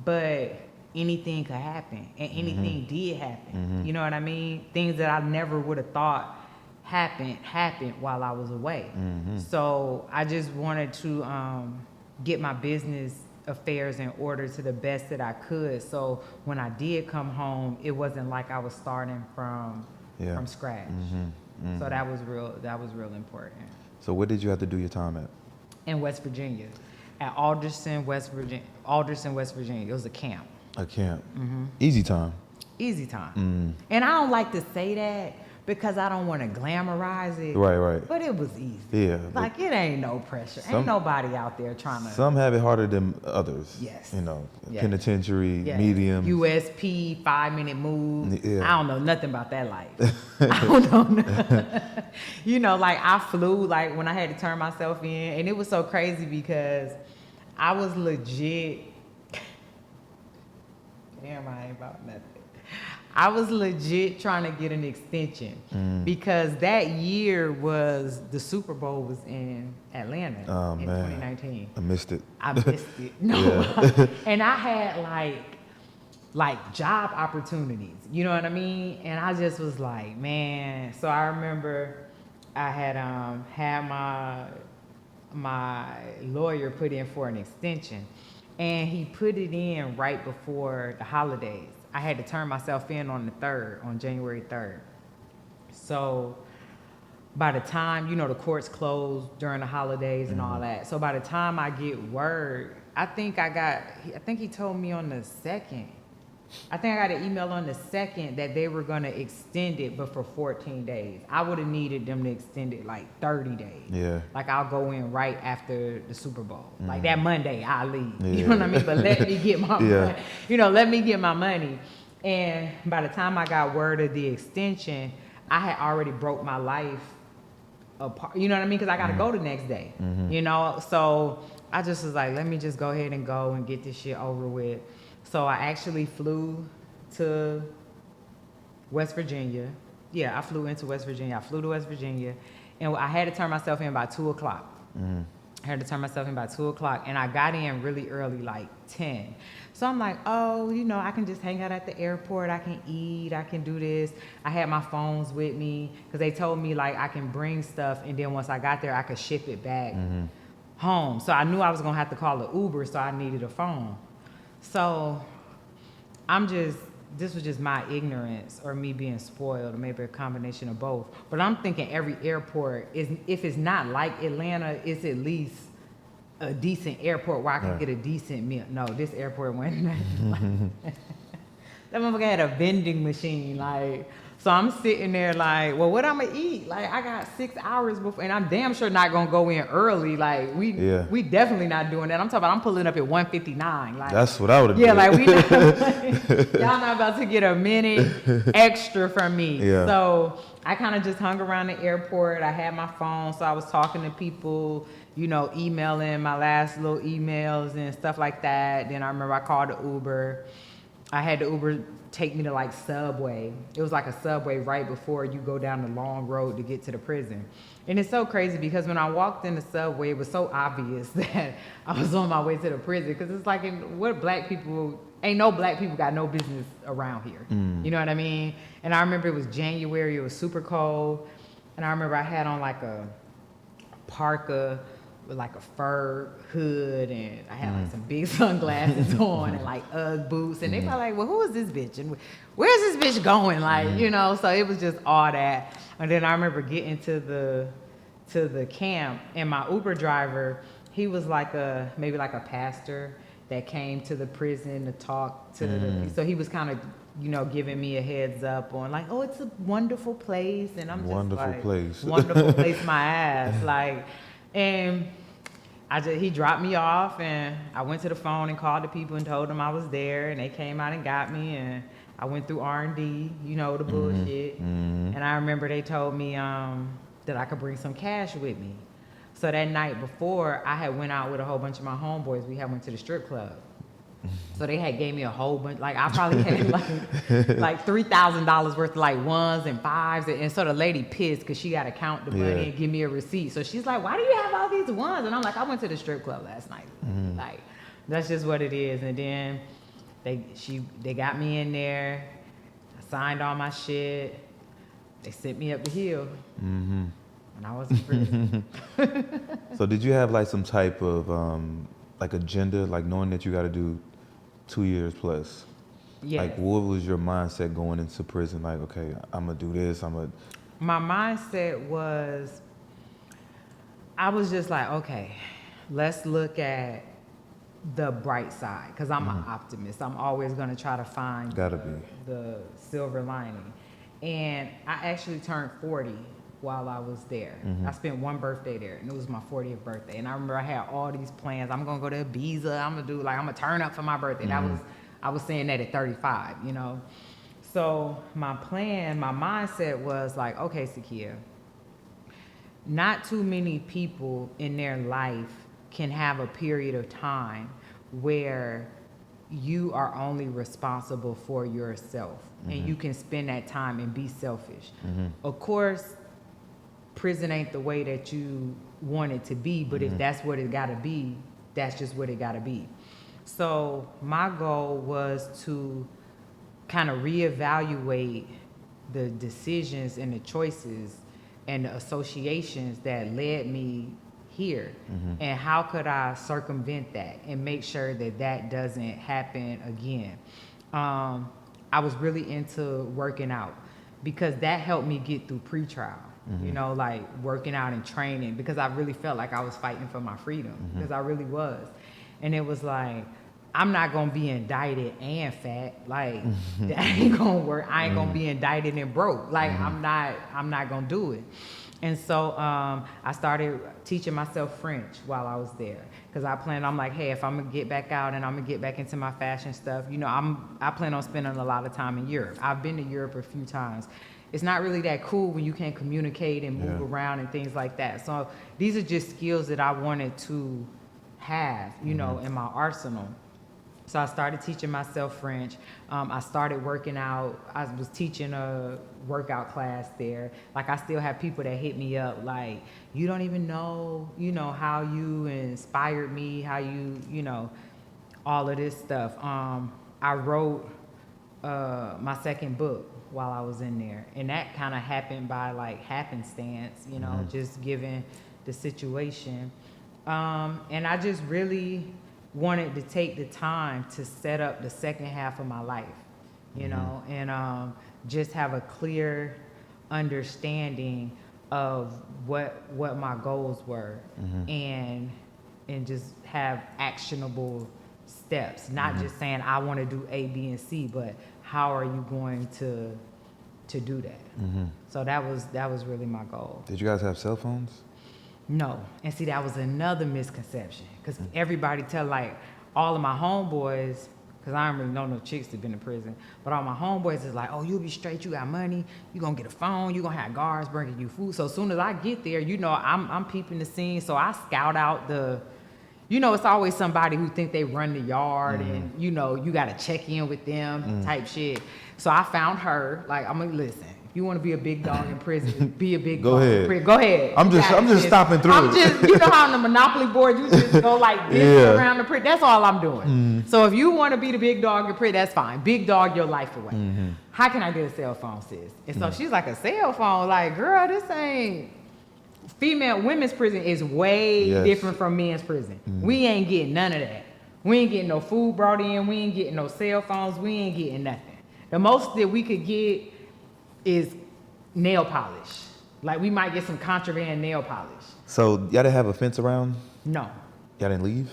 but anything could happen, and anything did happen. You know what I mean? Things that I never would have thought happened while I was away. So I just wanted to get my business affairs in order to the best that I could. So when I did come home, it wasn't like I was starting from scratch. So that was real important. So where did you have to do your time at? In West Virginia, at Alderson, West Virginia. It was a camp. A camp. Easy time. Easy time. And I don't like to say that because I don't want to glamorize it. Right. But it was easy. Yeah. Like, it ain't no pressure. Ain't nobody out there trying to. Some have it harder than others. Yes. You know, Yes. penitentiary, Yes. medium. USP, 5-minute move. Yeah. I don't know nothing about that life. I don't know nothing. You know, like, I flew, like, when I had to turn myself in. And it was so crazy because I was legit. Damn, I ain't about nothing. I was legit trying to get an extension because that year was the Super Bowl was in Atlanta in 2019. I missed it. I missed it. No, and I had like job opportunities. You know what I mean? And I just was like, man. So I remember I had had my lawyer put in for an extension, and he put it in right before the holidays. I had to turn myself in on January 3rd. So by the time, you know, the courts closed during the holidays and all that. So by the time I get word, I think he told me on the 2nd. I think I got an email on the 2nd that they were going to extend it, but for 14 days. I would have needed them to extend it like 30 days. Yeah. Like, I'll go in right after the Super Bowl. Like, that Monday, I'll leave. You know what I mean? But let me get my money. You know, let me get my money. And by the time I got word of the extension, I had already broke my life apart. You know what I mean? Because I got to go the next day. You know? So I just was like, let me just go ahead and go and get this shit over with. So I actually flew to West Virginia. Yeah, I flew into West Virginia. I flew to West Virginia. And I had to turn myself in by 2 o'clock. I had to turn myself in by 2 o'clock. And I got in really early, like 10. So I'm like, oh, you know, I can just hang out at the airport. I can eat. I can do this. I had my phones with me because they told me, like, I can bring stuff. And then once I got there, I could ship it back home. So I knew I was going to have to call an Uber, so I needed a phone. So this was just my ignorance or me being spoiled, or maybe a combination of both. But I'm thinking every airport if it's not like Atlanta, it's at least a decent airport where I can get a decent meal. No, this airport wasn't nothing like that. Motherfucker had a vending machine, like. So I'm sitting there like, well, what I'm gonna eat? Like, I got 6 hours before, and I'm damn sure not gonna go in early. Like, we definitely not doing that. I'm talking about I'm pulling up at 1:59. Like, that's what I would have did. Like, we not, y'all not about to get a minute extra from me. Yeah. So I kind of just hung around the airport. I had my phone, so I was talking to people, you know, emailing my last little emails and stuff like that. Then I remember I called the Uber. I had the Uber take me to like Subway. It was like a Subway right before you go down the long road to get to the prison. And it's so crazy because when I walked in the Subway, it was so obvious that I was on my way to the prison, because it's like, ain't no black people got no business around here. You know what I mean? And I remember it was January, it was super cold. And I remember I had on like a parka with like a fur hood, and I had like some big sunglasses on and like Ugg boots, and they were like, well, who is this bitch and where's this bitch going? Like, you know, so it was just all that. And then I remember getting to the camp, and my Uber driver, he was like maybe like a pastor that came to the prison to talk to the, so he was kind of, you know, giving me a heads up on like, oh, it's a wonderful place. And I'm just wonderful like, place. Wonderful place, my ass. Like, and he dropped me off, and I went to the phone and called the people and told them I was there, and they came out and got me, and I went through R&D, you know, the bullshit. And I remember they told me that I could bring some cash with me. So that night before, I had went out with a whole bunch of my homeboys. We had went to the strip club. So they had gave me a whole bunch, like I probably had like $3,000 worth of like ones and fives. And so the lady pissed because she got to count the money and give me a receipt. So she's like, why do you have all these ones? And I'm like, I went to the strip club last night. Like, That's just what it is. And then they got me in there. I signed all my shit. They sent me up the hill. Mm-hmm. And I was in prison. So did you have like some type of like agenda, like knowing that you got to do 2 years plus? Yeah. Like what was your mindset going into prison? Like, okay, I'm gonna do this. My mindset was, I was just like, okay, let's look at the bright side, because I'm an optimist. I'm always going to try to find the silver lining. And I actually turned 40 while I was there. I spent one birthday there, and it was my 40th birthday. And I remember I had all these plans. I'm going to go to Ibiza. I'm going to turn up for my birthday. I was saying that at 35, you know. So my plan, my mindset was like, okay, Sakaya, not too many people in their life can have a period of time where you are only responsible for yourself, and you can spend that time and be selfish. Of course, prison ain't the way that you want it to be, but if that's what it gotta be, that's just what it gotta be. So my goal was to kind of reevaluate the decisions and the choices and the associations that led me here, and how could I circumvent that and make sure that that doesn't happen again. I was really into working out because that helped me get through pretrial. You know, like working out and training, because I really felt like I was fighting for my freedom, because I really was. And it was like, I'm not gonna be indicted and fat. Like that ain't gonna work. I ain't gonna be indicted and broke. Like I'm not gonna do it. And so I started teaching myself French while I was there, because I'm like, hey, if I'm gonna get back out and I'm gonna get back into my fashion stuff, you know, I plan on spending a lot of time in Europe. I've been to Europe a few times. It's not really that cool when you can't communicate and move around and things like that. So these are just skills that I wanted to have, you know, in my arsenal. So I started teaching myself French. I started working out. I was teaching a workout class there. Like, I still have people that hit me up like, you don't even know, you know, how you inspired me, how you know, all of this stuff. I wrote my second book while I was in there. And that kind of happened by like happenstance, you know, just given the situation. And I just really wanted to take the time to set up the second half of my life, you know, and just have a clear understanding of what my goals were, and just have actionable steps, not just saying I want to do A, B, and C, but how are you going to do that? So that was really my goal. Did you guys have cell phones? No. And see, that was another misconception, because everybody tell, like, all of my homeboys, because I don't really know no chicks that been in prison, but all my homeboys is like, oh, you'll be straight, you got money, you gonna get a phone, you gonna have guards bringing you food. So as soon as I get there, you know, I'm peeping the scene, so I scout out you know, it's always somebody who think they run the yard, and, you know, you gotta check in with them type shit. So I found her, like, I'm like, listen, you want to be a big dog in prison, be a big dog in prison. Go ahead. I'm just stopping through. You know how on the Monopoly board, you just go like this around the prison. That's all I'm doing. So if you want to be the big dog in prison, that's fine. Big dog your life away. How can I get a cell phone, sis? And so she's like, a cell phone? Like, girl, this ain't... Women's prison is way different from men's prison. We ain't getting none of that. We ain't getting no food brought in. We ain't getting no cell phones. We ain't getting nothing. The most that we could get is nail polish. Like, we might get some contraband nail polish. So y'all didn't have a fence around? No. Y'all didn't leave?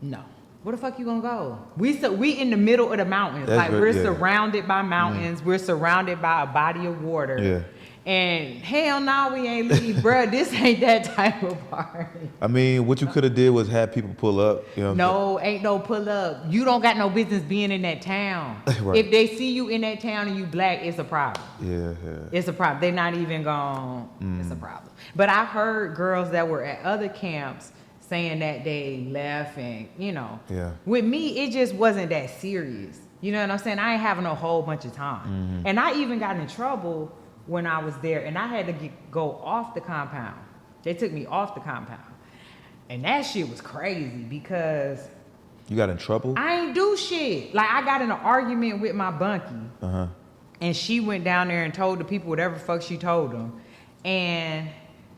No. Where the fuck you gonna go? We in the middle of the mountains. That's we're surrounded by mountains. We're surrounded by a body of water. Yeah. And hell no, we ain't leave, bruh. This ain't that type of party. I mean, what you could have did was have people pull up. You know no, ain't no pull up. You don't got no business being in that town. Right. If they see you in that town and you black, it's a problem. Yeah. It's a problem. They're not even gonna, it's a problem. But I heard girls that were at other camps saying that they left, and, you know. Yeah. With me, it just wasn't that serious. You know what I'm saying? I ain't having a whole bunch of time. And I even got in trouble when I was there, and I had to go off the compound. They took me off the compound. And that shit was crazy, because You got in trouble? I ain't do shit. Like, I got in an argument with my bunkie. Uh-huh. And she went down there and told the people whatever the fuck she told them. And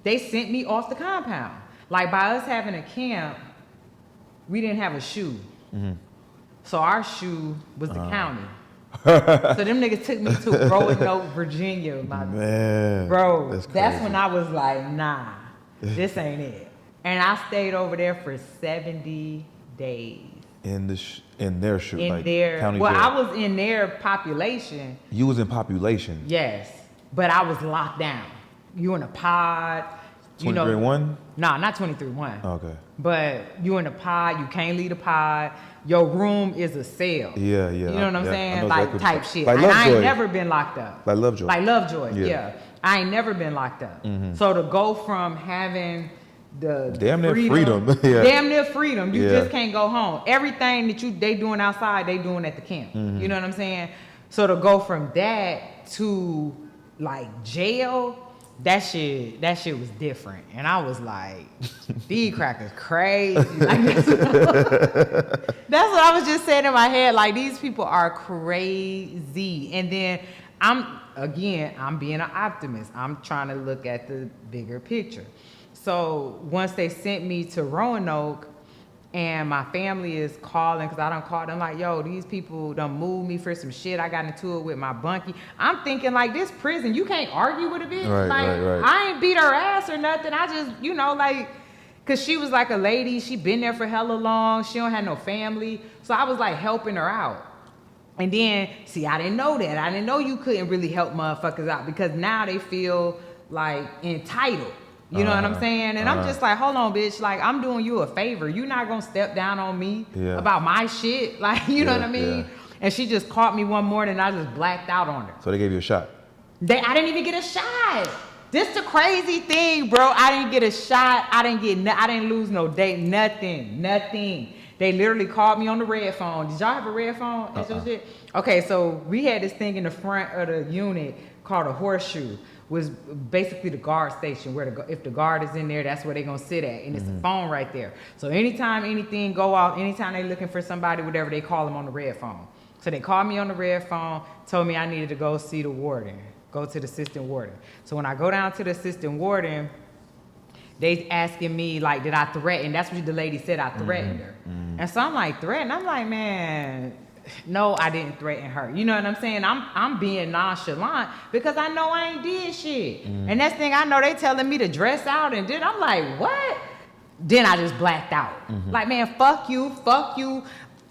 they sent me off the compound. Like, by us having a camp, we didn't have a shoe. Mm-hmm. So our shoe was the county. So them niggas took me to Roanoke, Virginia. Man, bro, that's that's when I was like, nah, this ain't it. And I stayed over there for 70 days. In their shoe, In like their, county well, jail. I was in their population. You was in population. Yes, but I was locked down. You in a pod. 23-1? Nah, not 23-1. Okay. But you in a pod. You can't leave the pod. Your room is a cell. Yeah. You know what I'm saying? I know Like exactly type shit. Like And I Lovejoy. ain't never been locked up. Like Lovejoy. Like Lovejoy, Yeah. yeah. I ain't never been locked up. Mm-hmm. So to go from having the Damn near freedom. Yeah. Damn near freedom. You Yeah. just can't go home. Everything that they doing outside, they doing at the camp. Mm-hmm. You know what I'm saying? So to go from that to like jail, that shit was different. And I was like, these crackers crazy. Like, that's what I was just saying in my head. Like, these people are crazy. And then I'm being an optimist. I'm trying to look at the bigger picture. So once they sent me to Roanoke, and my family is calling, because I done called them like, yo, these people done moved me for some shit. I got into it with my bunkie. I'm thinking, like, this prison, you can't argue with a bitch. Right. I ain't beat her ass or nothing. I just, like, because she was like a lady. She been there for hella long. She don't have no family. So I was like helping her out. And then, see, I didn't know that. I didn't know you couldn't really help motherfuckers out, because now they feel like entitled. You know what I'm saying? And I'm just like, hold on, bitch. Like, I'm doing you a favor. You're not going to step down on me about my shit. Like, you know what I mean? Yeah. And she just caught me one morning and I just blacked out on her. So they gave you a shot? I didn't even get a shot. This the crazy thing, bro. I didn't get a shot. I didn't lose no date. Nothing. They literally called me on the red phone. Did y'all have a red phone? And some shit? Okay, so we had this thing in the front of the unit called a horseshoe. Was basically the guard station where if the guard is in there, that's where they're gonna sit at, and it's a phone right there. So anytime anything go off, anytime they looking for somebody, whatever, they call them on the red phone. So they called me on the red phone, told me I needed to go see the warden, go to the assistant warden. So when I go down to the assistant warden, they asking me like, did I threaten? That's what the lady said, I threatened her. And so I'm like, threaten? I'm like, man, no, I didn't threaten her. You know what I'm saying? I'm being nonchalant because I know I ain't did shit. And next thing I know, they telling me to dress out, and then I'm like, what? Then I just blacked out. Like, man, fuck you, fuck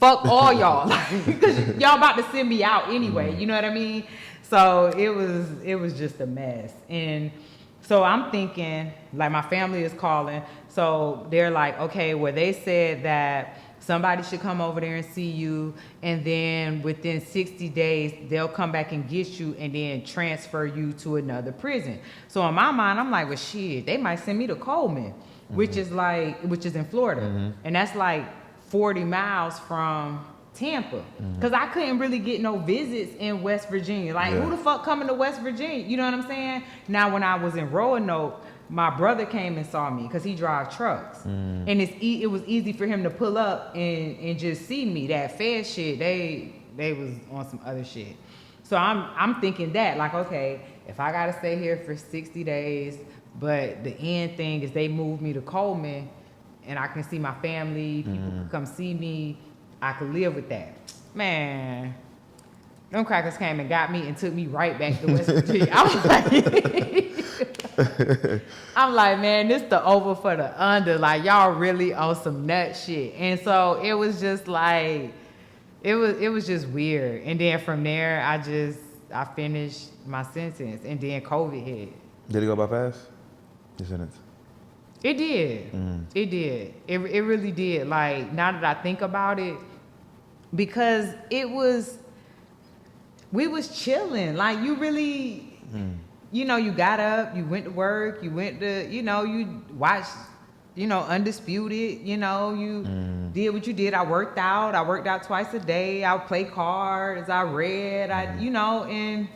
all y'all. Because y'all about to send me out anyway. You know what I mean? So it was just a mess. And so I'm thinking, like, my family is calling. So they're like, okay, well, they said that somebody should come over there and see you, and then within 60 days, they'll come back and get you and then transfer you to another prison. So in my mind, I'm like, well, shit, they might send me to Coleman, which is in Florida. And that's like 40 miles from Tampa. Because I couldn't really get no visits in West Virginia. Like, who the fuck coming to West Virginia? You know what I'm saying? Now, when I was in Roanoke, my brother came and saw me because he drives trucks. And it was easy for him to pull up and just see me. That Fed shit, they was on some other shit. So I'm thinking that, like, okay, if I gotta stay here for 60 days, but the end thing is they moved me to Coleman and I can see my family, people can come see me, I could live with that. Man, them crackers came and got me and took me right back to West Virginia. I'm like, man, this the over for the under. Like, y'all really on some nut shit. And so it was just like, it was just weird. And then from there, I finished my sentence, and then COVID hit. Did it go by fast? Your sentence? It did. It did. It really did. Like, now that I think about it, because we was chilling. Like, you really, you know, you got up, you went to work, you went to, you know, you watched, you know, Undisputed, you know, you did what you did. I worked out twice a day. I played cards, I read, you know, and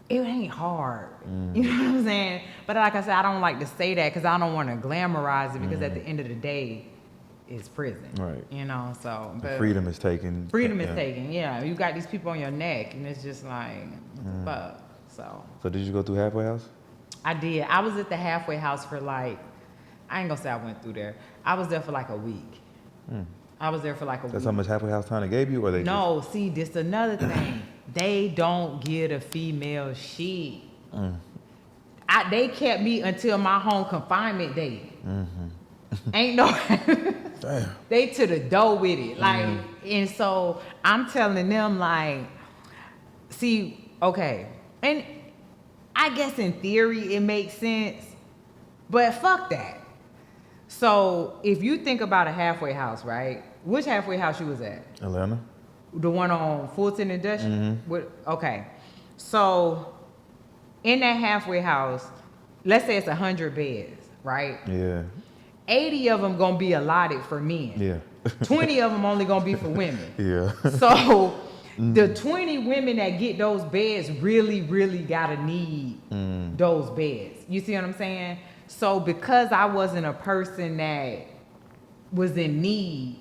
it ain't hard. You know what I'm saying? But like I said, I don't like to say that because I don't want to glamorize it, because at the end of the day, is prison. Right. You know, so The freedom is taken. Freedom is taken. Yeah, you got these people on your neck, and it's just like, what the fuck? So did you go through halfway house? I did. I was at the halfway house for like, I ain't gonna say I went through there. I was there for like a week. I was there for like a week. That's how much halfway house time they gave you, or they? No, see, this another thing. They don't get a female shit. They kept me until my home confinement date. Ain't no. Damn. They to the door with it, like, and so I'm telling them like, see, okay, and I guess in theory it makes sense, but fuck that. So if you think about a halfway house, right? Which halfway house you was at? Atlanta. The one on Fulton Industrial? Okay. So in that halfway house, let's say it's 100 beds, right? Yeah. 80 of them gonna be allotted for men. Yeah. 20 of them only gonna be for women. Yeah. So the 20 women that get those beds really, really gotta need those beds. You see what I'm saying? So because I wasn't a person that was in need,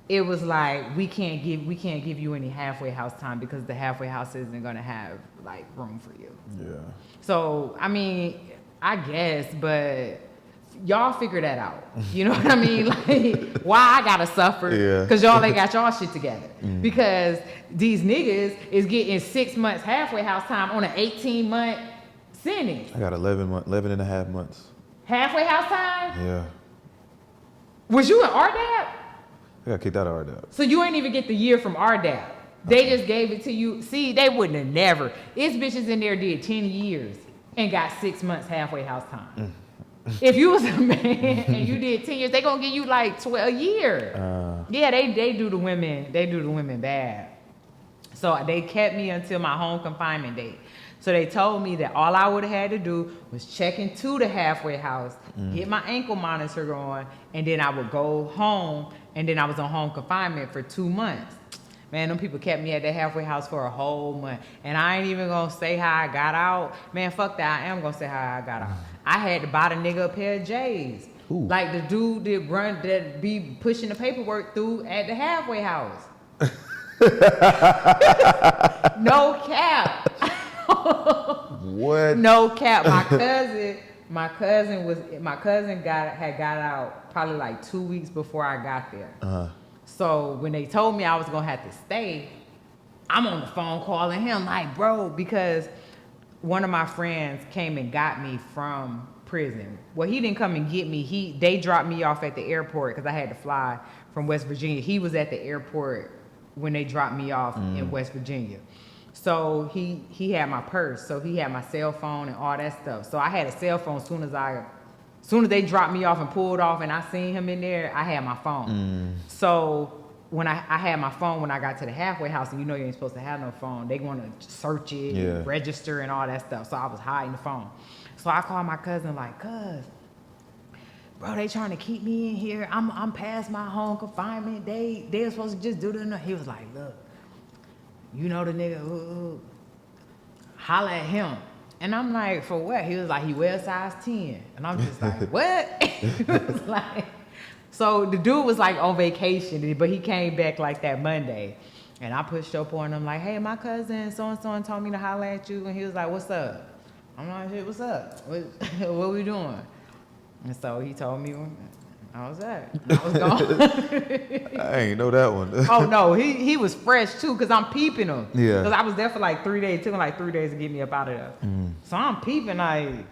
it was like we can't give you any halfway house time because the halfway house isn't gonna have like room for you. Yeah. So I mean, I guess, but y'all figure that out. You know what I mean? Like, why I gotta suffer? Yeah. Because y'all ain't got y'all shit together. Because these niggas is getting 6 months halfway house time on an 18-month sentence. I got 11 and a half months. Halfway house time? Yeah. Was you in RDAP? I got kicked out of RDAP. So you ain't even get the year from RDAP. They just gave it to you. See, they wouldn't have never. It's bitches in there did 10 years and got 6 months halfway house time. If you was a man and you did 10 years, they gonna give you like 12 a year. Yeah, they do the women bad. So they kept me until my home confinement date. So they told me that all I would have had to do was check into the halfway house, get my ankle monitor on, and then I would go home, and then I was on home confinement for 2 months. Man, them people kept me at the halfway house for a whole month. And I ain't even gonna say how I got out. Man, fuck that, I am gonna say how I got out. I had to buy the nigga a pair of J's. Ooh. Like the dude that be pushing the paperwork through at the halfway house. No cap. What? No cap. My cousin had got out probably like 2 weeks before I got there. So when they told me I was gonna have to stay, I'm on the phone calling him like, bro, because one of my friends came and got me from prison. Well, he didn't come and get me. They dropped me off at the airport because I had to fly from West Virginia. He was at the airport when they dropped me off in West Virginia. So he had my purse. So he had my cell phone and all that stuff. So I had a cell phone as soon as they dropped me off and pulled off and I seen him in there, I had my phone. So when I had my phone when I got to the halfway house, and you know you ain't supposed to have no phone. They want to search it, register and all that stuff. So I was hiding the phone. So I called my cousin like, cuz, bro, they trying to keep me in here. I'm past my home confinement. They were supposed to just do the. He was like, look, you know the nigga, holla at him. And I'm like, for what? He was like, he wears size 10. And I'm just like, what? He was like, so the dude was like on vacation, but he came back like that Monday. And I pushed up on him like, hey, my cousin so-and-so told me to holla at you. And he was like, what's up? I'm like, hey, what's up? What we doing? And so he told me, I was at. I was gone. I ain't know that one. Oh no, he was fresh too, cause I'm peeping him. Yeah. Cause I was there for like 3 days. It took him like 3 days to get me up out of there. So I'm peeping like,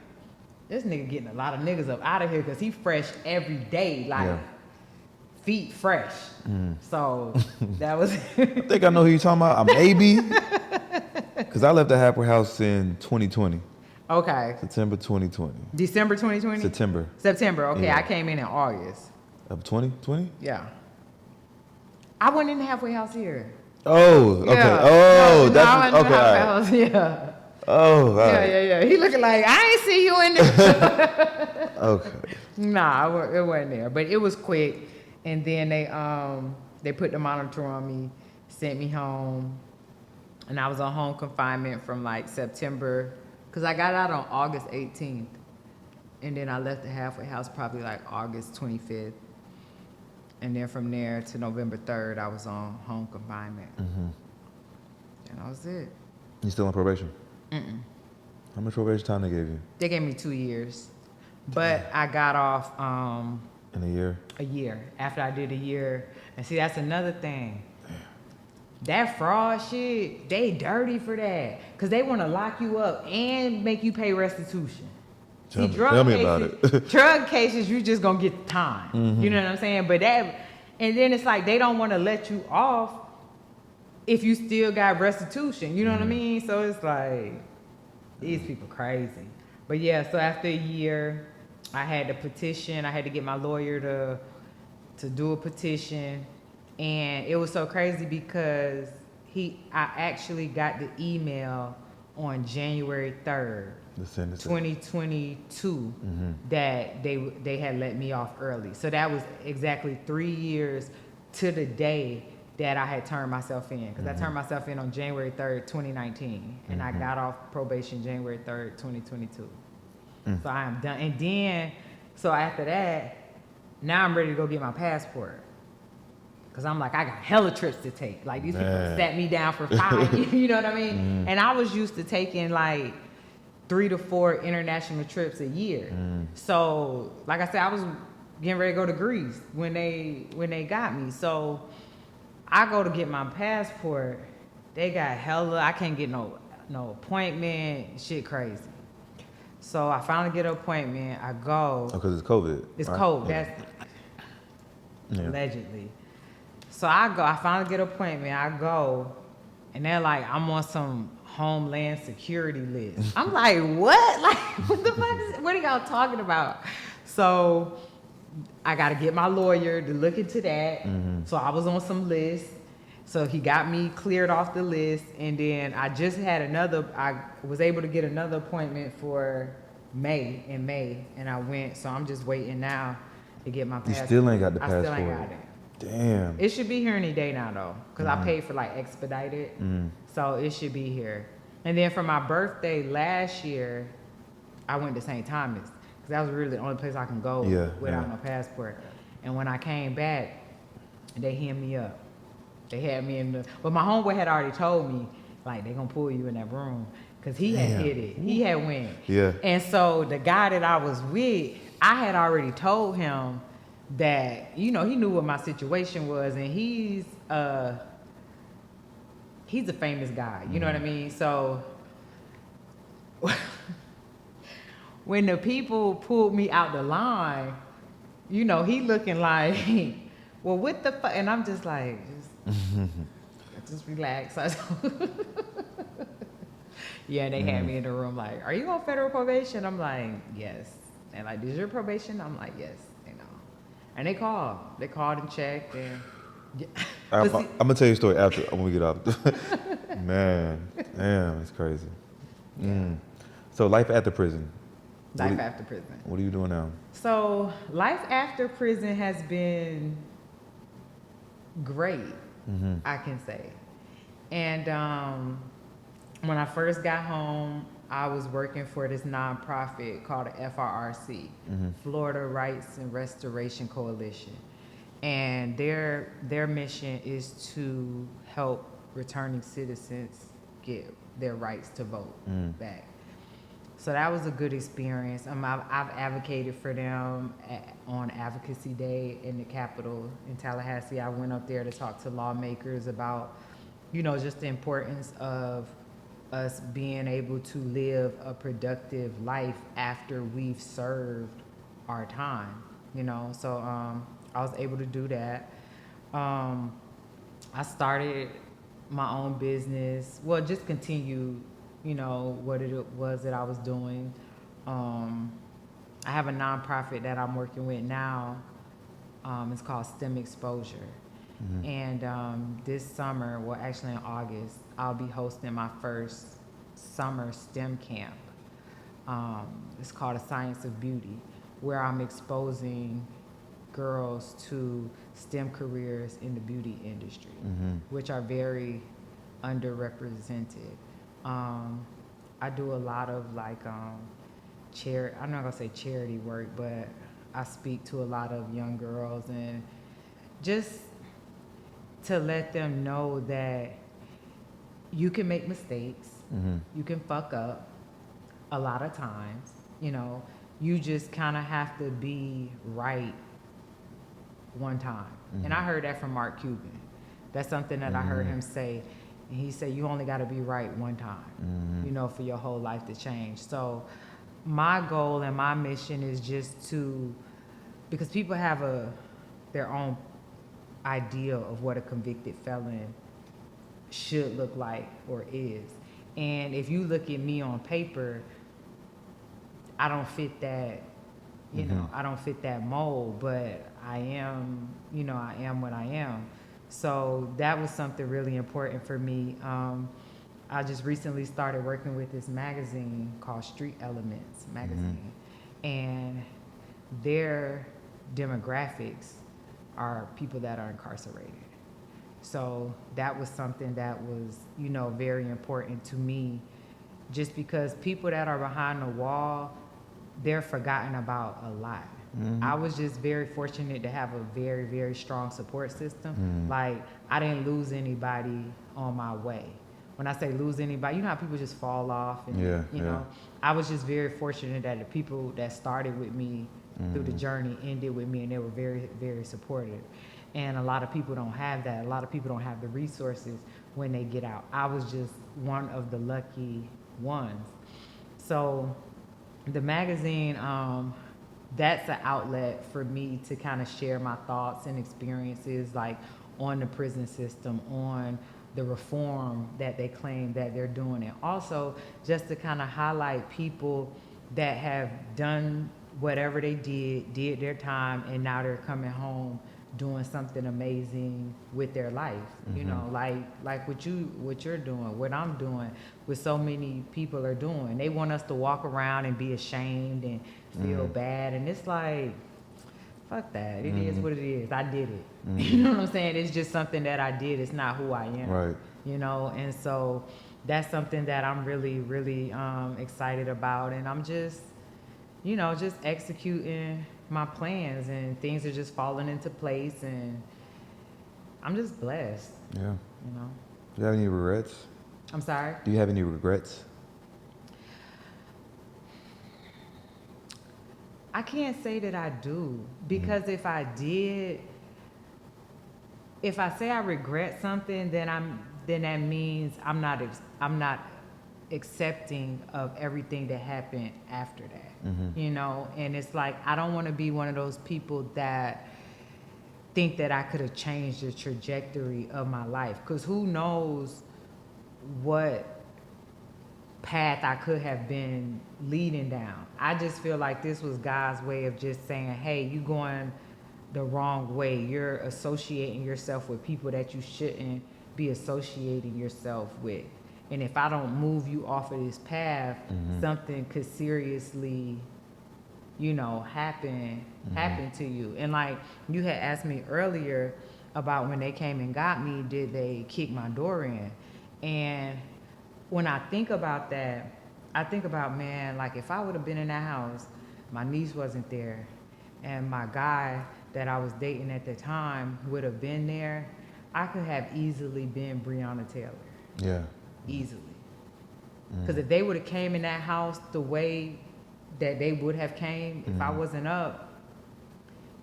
this nigga getting a lot of niggas up out of here, cause he fresh every day, like feet fresh. So that was. I think I know who you talking about. Maybe. Cause I left the halfway house in 2020. Okay. September 2020. December 2020? September. Okay, yeah. I came in August. Of 2020? Yeah. I went in the halfway house here. Oh, okay. Yeah. Oh, no, that's no, okay. House, yeah. Oh, all right. Yeah. He looking like I ain't see you in there. Okay. Nah, it wasn't there, but it was quick. And then they put the monitor on me, sent me home, and I was on home confinement from like September. Because I got out on August 18th, and then I left the halfway house probably like August 25th. And then from there to November 3rd, I was on home confinement. And that was it. You still on probation? How much probation time they gave you? They gave me 2 years. But I got off In a year? a year. After I did a year. And see, that's another thing. That fraud shit, they dirty for that. Because they want to lock you up and make you pay restitution. Tell me about it. Drug cases, you just going to get time. You know what I'm saying? But that, and then it's like they don't want to let you off if you still got restitution. You know what I mean? So it's like, these people crazy. But yeah, so after a year, I had to petition. I had to get my lawyer to do a petition. And it was so crazy because I actually got the email on January 3rd, 2022, that they had let me off early. So that was exactly 3 years to the day that I had turned myself in. Because I turned myself in on January 3rd, 2019. And I got off probation January 3rd, 2022. So I am done. And then, so after that, now I'm ready to go get my passport. Because I'm like, I got hella trips to take. Like, these people sat me down for 5 years, you know what I mean? And I was used to taking like 3 to 4 international trips a year. So, like I said, I was getting ready to go to Greece when they got me. So, I go to get my passport. They got hella, I can't get no appointment, shit crazy. So, I finally get an appointment. I go. Oh, because it's COVID. It's right? COVID. Yeah. That's allegedly. So I go, I finally get an appointment, I go, and they're like, I'm on some Homeland Security list. I'm like, what? Like, what the fuck what are y'all talking about? So I gotta get my lawyer to look into that. So I was on some list. So he got me cleared off the list, and then I just had I was able to get another appointment for May, and I went, so I'm just waiting now to get my passport. You still ain't got the passport? I still ain't got it. Damn. It should be here any day now, though, because I paid for like expedited, so it should be here. And then for my birthday last year, I went to St. Thomas, because that was really the only place I can go without no passport. And when I came back, they hit me up. They had me in but my homeboy had already told me, like, they gonna pull you in that room, because he had hit it. He had went. Yeah. And so the guy that I was with, I had already told him that, you know, he knew what my situation was, and he's a famous guy, you know what I mean? So when the people pulled me out the line, you know, he looking like, well, what the fuck? And I'm just like, just relax. Yeah, they had me in the room like, are you on federal probation? I'm like, yes. And like, is your probation? I'm like, yes. And they called and checked. And I'm gonna tell you a story after when we get off. Man, damn, it's crazy. So life after prison. After prison. What are you doing now? So life after prison has been great, I can say. And when I first got home, I was working for this nonprofit called the FRRC, Florida Rights and Restoration Coalition. And their mission is to help returning citizens get their rights to vote back. So that was a good experience. I've advocated for them on Advocacy Day in the Capitol in Tallahassee. I went up there to talk to lawmakers about, you know, just the importance of us being able to live a productive life after we've served our time, you know. So I was able to do that. I started my own business. Well, just continue, you know, what it was that I was doing. I have a nonprofit that I'm working with now. It's called STEM Exposure. And this summer, well, actually in August, I'll be hosting my first summer STEM camp. It's called A Science of Beauty, where I'm exposing girls to STEM careers in the beauty industry, which are very underrepresented. I do a lot of like I'm not gonna say charity work, but I speak to a lot of young girls, and just to let them know that you can make mistakes, you can fuck up a lot of times, you know, you just kind of have to be right one time. And I heard that from Mark Cuban. That's something that I heard him say. And he said, you only got to be right one time, you know, for your whole life to change. So my goal and my mission is just to, because people have their own idea of what a convicted felon should look like or is. And if you look at me on paper, I don't fit that, you know, I don't fit that mold, but I am, you know, I am what I am. So that was something really important for me. I just recently started working with this magazine called Street Elements magazine, and their demographics are people that are incarcerated. So that was something that was, you know, very important to me, just because people that are behind the wall, they're forgotten about a lot. I was just very fortunate to have a very, very strong support system. Like, I didn't lose anybody on my way. When I say lose anybody, you know how people just fall off and, you know, I was just very fortunate that the people that started with me through the journey ended with me, and they were very, very supportive. And a lot of people don't have that. A lot of people don't have the resources when they get out. I was just one of the lucky ones. So the magazine, that's an outlet for me to kind of share my thoughts and experiences, like on the prison system, on the reform that they claim that they're doing, and also just to kind of highlight people that have done whatever they did their time, and now they're coming home doing something amazing with their life. You know, like what you're doing, what I'm doing, what so many people are doing. They want us to walk around and be ashamed and feel bad, and it's like, fuck that. It is what it is. I did it. You know what I'm saying? It's just something that I did. It's not who I am. Right. You know, and so that's something that I'm really, really excited about, and I'm just, you know, just executing my plans, and things are just falling into place, and I'm just blessed. Yeah. You know. Do you have any regrets? I'm sorry? Do you have any regrets? I can't say that I do, because if I did, if I say I regret something, then that means I'm not accepting of everything that happened after that. You know, and it's like, I don't want to be one of those people that think that I could have changed the trajectory of my life, because who knows what path I could have been leading down. I just feel like this was God's way of just saying, hey, you going the wrong way. You're associating yourself with people that you shouldn't be associating yourself with. And if I don't move you off of this path, something could seriously, you know, happen to you. And like you had asked me earlier about when they came and got me, did they kick my door in? And when I think about that, I think about, man, like if I would have been in that house, my niece wasn't there, and my guy that I was dating at the time would have been there, I could have easily been Breonna Taylor. Yeah. Easily. Because if they would have came in that house the way that they would have came, if I wasn't up,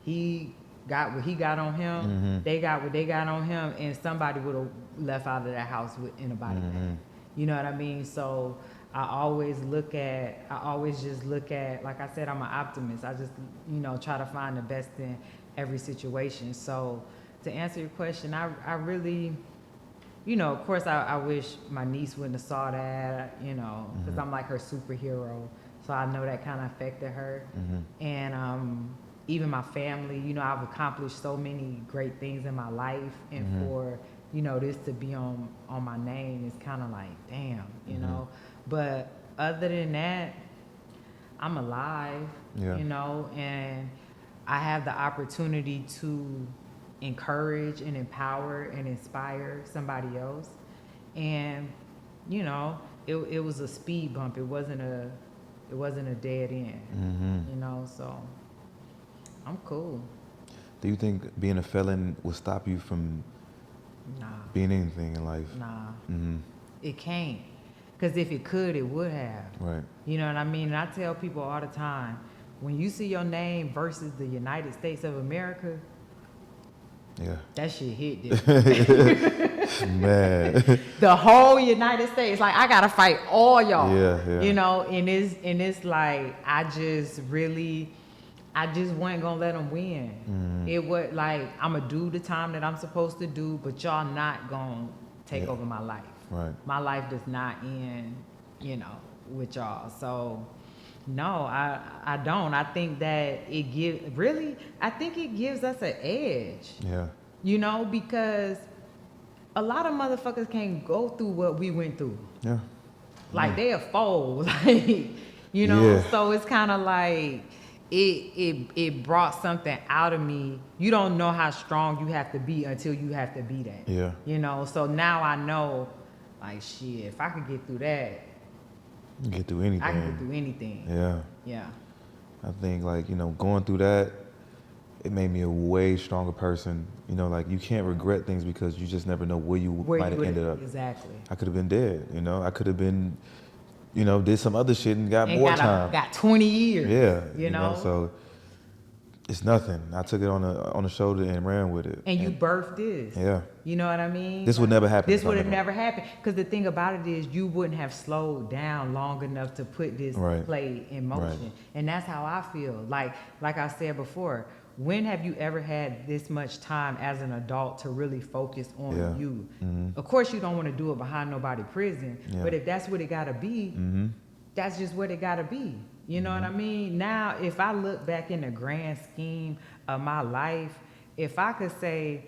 he got what he got on him, they got what they got on him, and somebody would have left out of that house in a body bag. You know what I mean? So I always just look at, like I said, I'm an optimist. I just, you know, try to find the best in every situation. So to answer your question, I really, you know, of course I wish my niece wouldn't have saw that, you know, because I'm like her superhero. So I know that kind of affected her. And even my family, you know, I've accomplished so many great things in my life, and for, you know, this to be on my name is kind of like, damn, you know. But other than that, I'm alive, you know, and I have the opportunity to encourage and empower and inspire somebody else. And, you know, it was a speed bump. It wasn't a dead end, you know, so I'm cool. Do you think being a felon will stop you from Nah, being anything in life? nah. Mm-hmm. It can't. Because if it could, it would have. Right. You know what I mean? And I tell people all the time, when you see your name versus the United States of America, Yeah. that shit hit different. Man. The whole United States, like I gotta fight all y'all. Yeah. You know, and it's like I just wasn't gonna let them win. Mm-hmm. It was like I'm gonna do the time that I'm supposed to do, but y'all not gonna take over my life. Right. My life does not end, you know, with y'all. So no, I don't. I think that I think it gives us an edge. Yeah. You know, because a lot of motherfuckers can't go through what we went through. Yeah. Like they a foe. Like, you know, Yeah. so it's kind of like it brought something out of me. You don't know how strong you have to be until you have to be that. Yeah. You know, so now I know, like, shit, if I could get through that, You can get through anything. I can get through anything. Yeah. Yeah. I think, like, you know, going through that, it made me a way stronger person. You know, like, you can't regret things because you just never know where you might have ended up. Exactly. I could have been dead, you know. I could have been, you know, did some other shit and got more time. Got 20 years. Yeah. You know? So it's nothing. I took it on the shoulder and ran with it. And you birthed this. Yeah. You know what I mean? This would never happen. This would have never happened. Because the thing about it is you wouldn't have slowed down long enough to put this play in motion. Right. And that's how I feel. Like I said before, when have you ever had this much time as an adult to really focus on you? Mm-hmm. Of course you don't want to do it behind nobody's prison. Yeah. But if that's what it got to be, that's just what it got to be. You know what I mean? Now, if I look back in the grand scheme of my life, if I could say,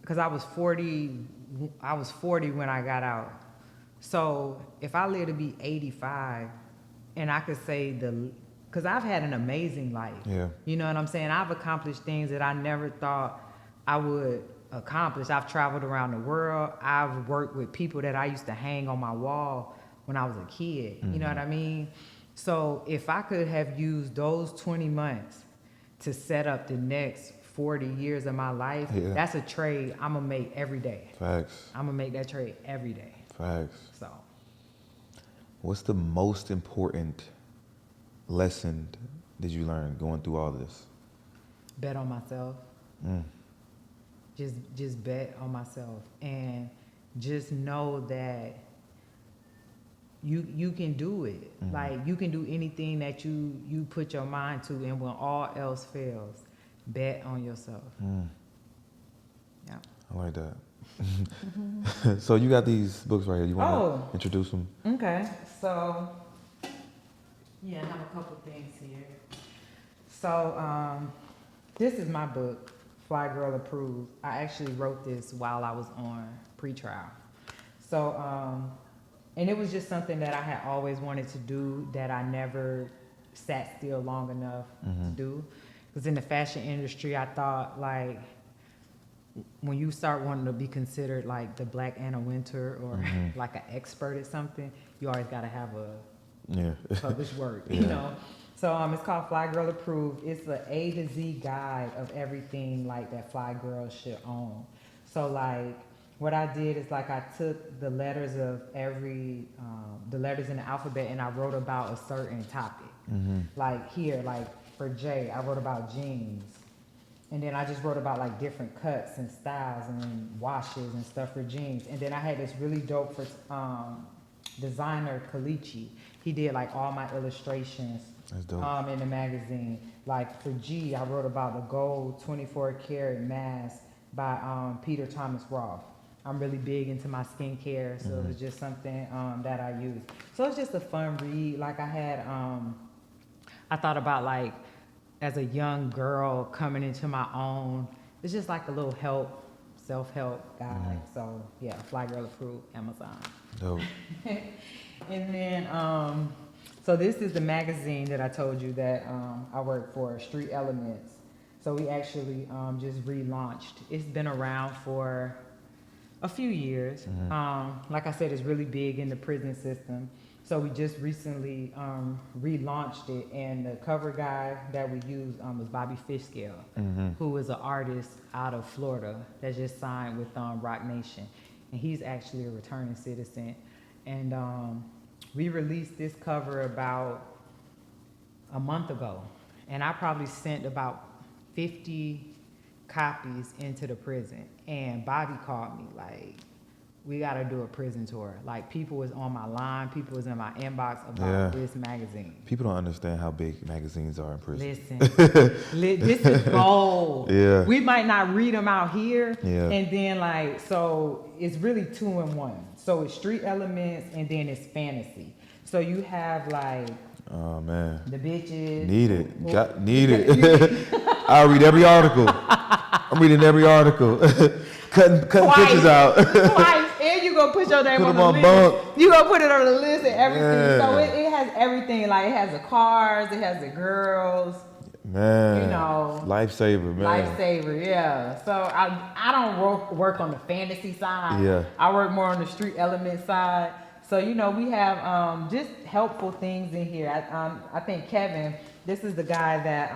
because I was 40 when I got out. So if I live to be 85 and I could say because I've had an amazing life. Yeah. You know what I'm saying? I've accomplished things that I never thought I would accomplish. I've traveled around the world. I've worked with people that I used to hang on my wall when I was a kid. You know what I mean? So if I could have used those 20 months to set up the next 40 years of my life, that's a trade I'm going to make every day. Facts. I'm going to make that trade every day. Facts. So. What's the most important lesson did you learn going through all this? Bet on myself. Just bet on myself. And just know that you can do it. Like, you can do anything that you put your mind to, and when all else fails, bet on yourself. Yeah. I like that. So you got these books right here. You want to introduce them? Okay. So, yeah, I have a couple things here. So, this is my book, Fly Girl Approved. I actually wrote this while I was on pretrial. So, and it was just something that I had always wanted to do that I never sat still long enough to do. Because in the fashion industry, I thought, like, when you start wanting to be considered like the Black Anna Wintour or like an expert at something, you always got to have a published work, you know. So it's called Fly Girl Approved. It's an A to Z guide of everything like that fly girl should own. So like what I did is like I took the letters of the letters in the alphabet and I wrote about a certain topic. Like here, like for J, I wrote about jeans. And then I just wrote about like different cuts and styles and washes and stuff for jeans. And then I had this really dope for designer Kalichi. He did like all my illustrations. That's dope. In the magazine. Like for G, I wrote about the gold 24 karat mask by Peter Thomas Roth. I'm really big into my skincare, so it was just something that I use. So it's just a fun read. Like I thought about like, as a young girl coming into my own, it's just like a little self-help guide. So yeah, Fly Girl Approved, Amazon. Dope. And then, so this is the magazine that I told you that I work for, Street Elements. So we actually just relaunched. It's been around for a few years. Like I said, it's really big in the prison system. So we just recently relaunched it, and the cover guy that we used was Bobby Fishscale, who is an artist out of Florida that just signed with Rock Nation, and he's actually a returning citizen. And we released this cover about a month ago, and I probably sent about 50 copies into the prison. And Bobby called me like, we got to do a prison tour. Like, people was on my line, people was in my inbox about this magazine. People don't understand how big magazines are in prison. Listen, this is gold. Yeah. We might not read them out here, Yeah. and then like, so it's really 2 in 1. So it's street elements, and then it's fantasy. So you have like, oh man, the bitches. Need it. Need it. I read every article. I'm reading every article. cutting pictures out. Twice. And you gonna put your name Put on them the on list. bunk. You gonna put it on the list and everything. Yeah. So it has everything. Like, it has the cars, it has the girls. Man, You know, lifesaver, man. Lifesaver, yeah. So I don't work on the fantasy side. Yeah. I work more on the street element side. So, you know, we have just helpful things in here. I think Kevin, this is the guy that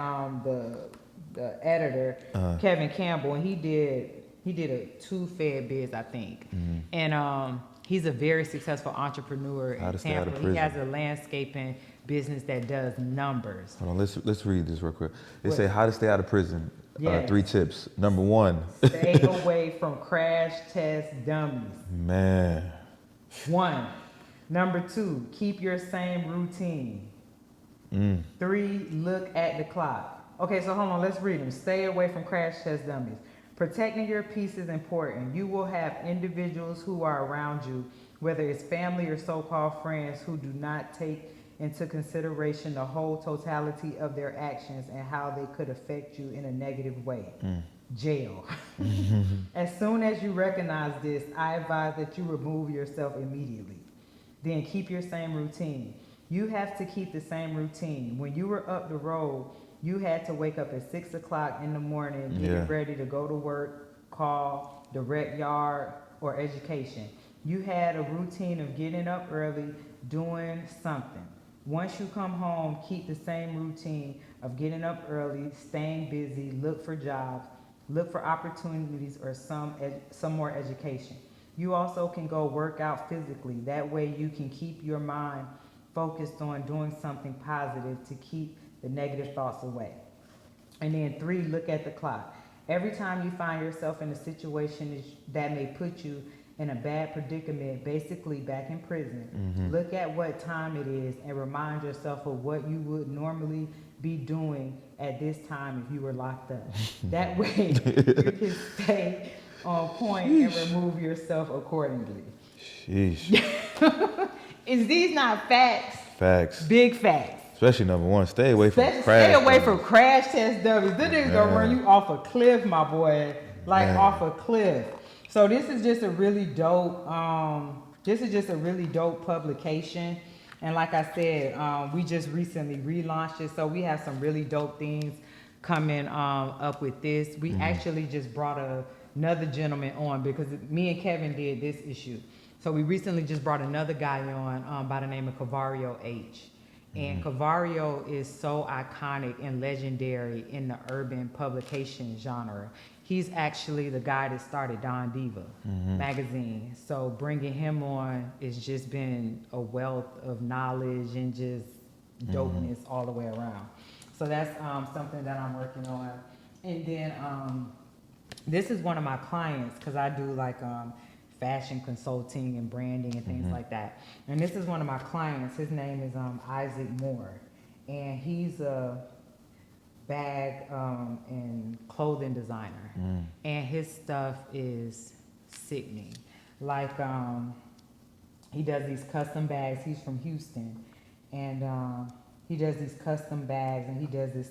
the editor, Kevin Campbell, and he did a 2 Fed Biz, I think. And he's a very successful entrepreneur in Tampa. He has a landscaping business that does numbers. Hold on, let's read this real quick. They say how to stay out of prison. Yes. 3 tips. Number 1. Stay away from crash test dummies. Man. 1. Number 2, keep your same routine. 3, look at the clock. Okay, so hold on, let's read them. Stay away from crash test dummies. Protecting your peace is important. You will have individuals who are around you, whether it's family or so-called friends, who do not take into consideration the whole totality of their actions and how they could affect you in a negative way. Jail. As soon as you recognize this, I advise that you remove yourself immediately. Then keep your same routine. You have to keep the same routine. When you were up the road, you had to wake up at 6 o'clock in the morning, get ready to go to work, call, direct yard, or education. You had a routine of getting up early, doing something. Once you come home, keep the same routine of getting up early, staying busy, look for jobs, look for opportunities or some more education. You also can go work out physically. That way you can keep your mind focused on doing something positive to keep the negative thoughts away. And then 3, look at the clock. Every time you find yourself in a situation that may put you in a bad predicament, basically back in prison, look at what time it is and remind yourself of what you would normally be doing at this time if you were locked up. That way you can stay on point and remove yourself accordingly. Sheesh. Is these not facts? Facts. Big facts. Especially number 1, stay away from crash. Stay away from crash test dummies. This niggas gonna run you off a cliff, my boy. Like off a cliff. So this is just a really dope. This is just a really dope publication. And like I said, we just recently relaunched it, so we have some really dope things coming up with this. We actually just brought another gentleman on because me and Kevin did this issue. So we recently just brought another guy on by the name of Cavario H. And Cavario is so iconic and legendary in the urban publication genre. He's actually the guy that started Don Diva magazine. So bringing him on has just been a wealth of knowledge and just dopeness all the way around. So that's something that I'm working on. And then this is one of my clients because I do like fashion consulting and branding and things like that. And this is one of my clients. His name is Isaac Moore. And he's a bag and clothing designer. And his stuff is sickening. Like he does these custom bags. He's from Houston. And he does these custom bags and he does these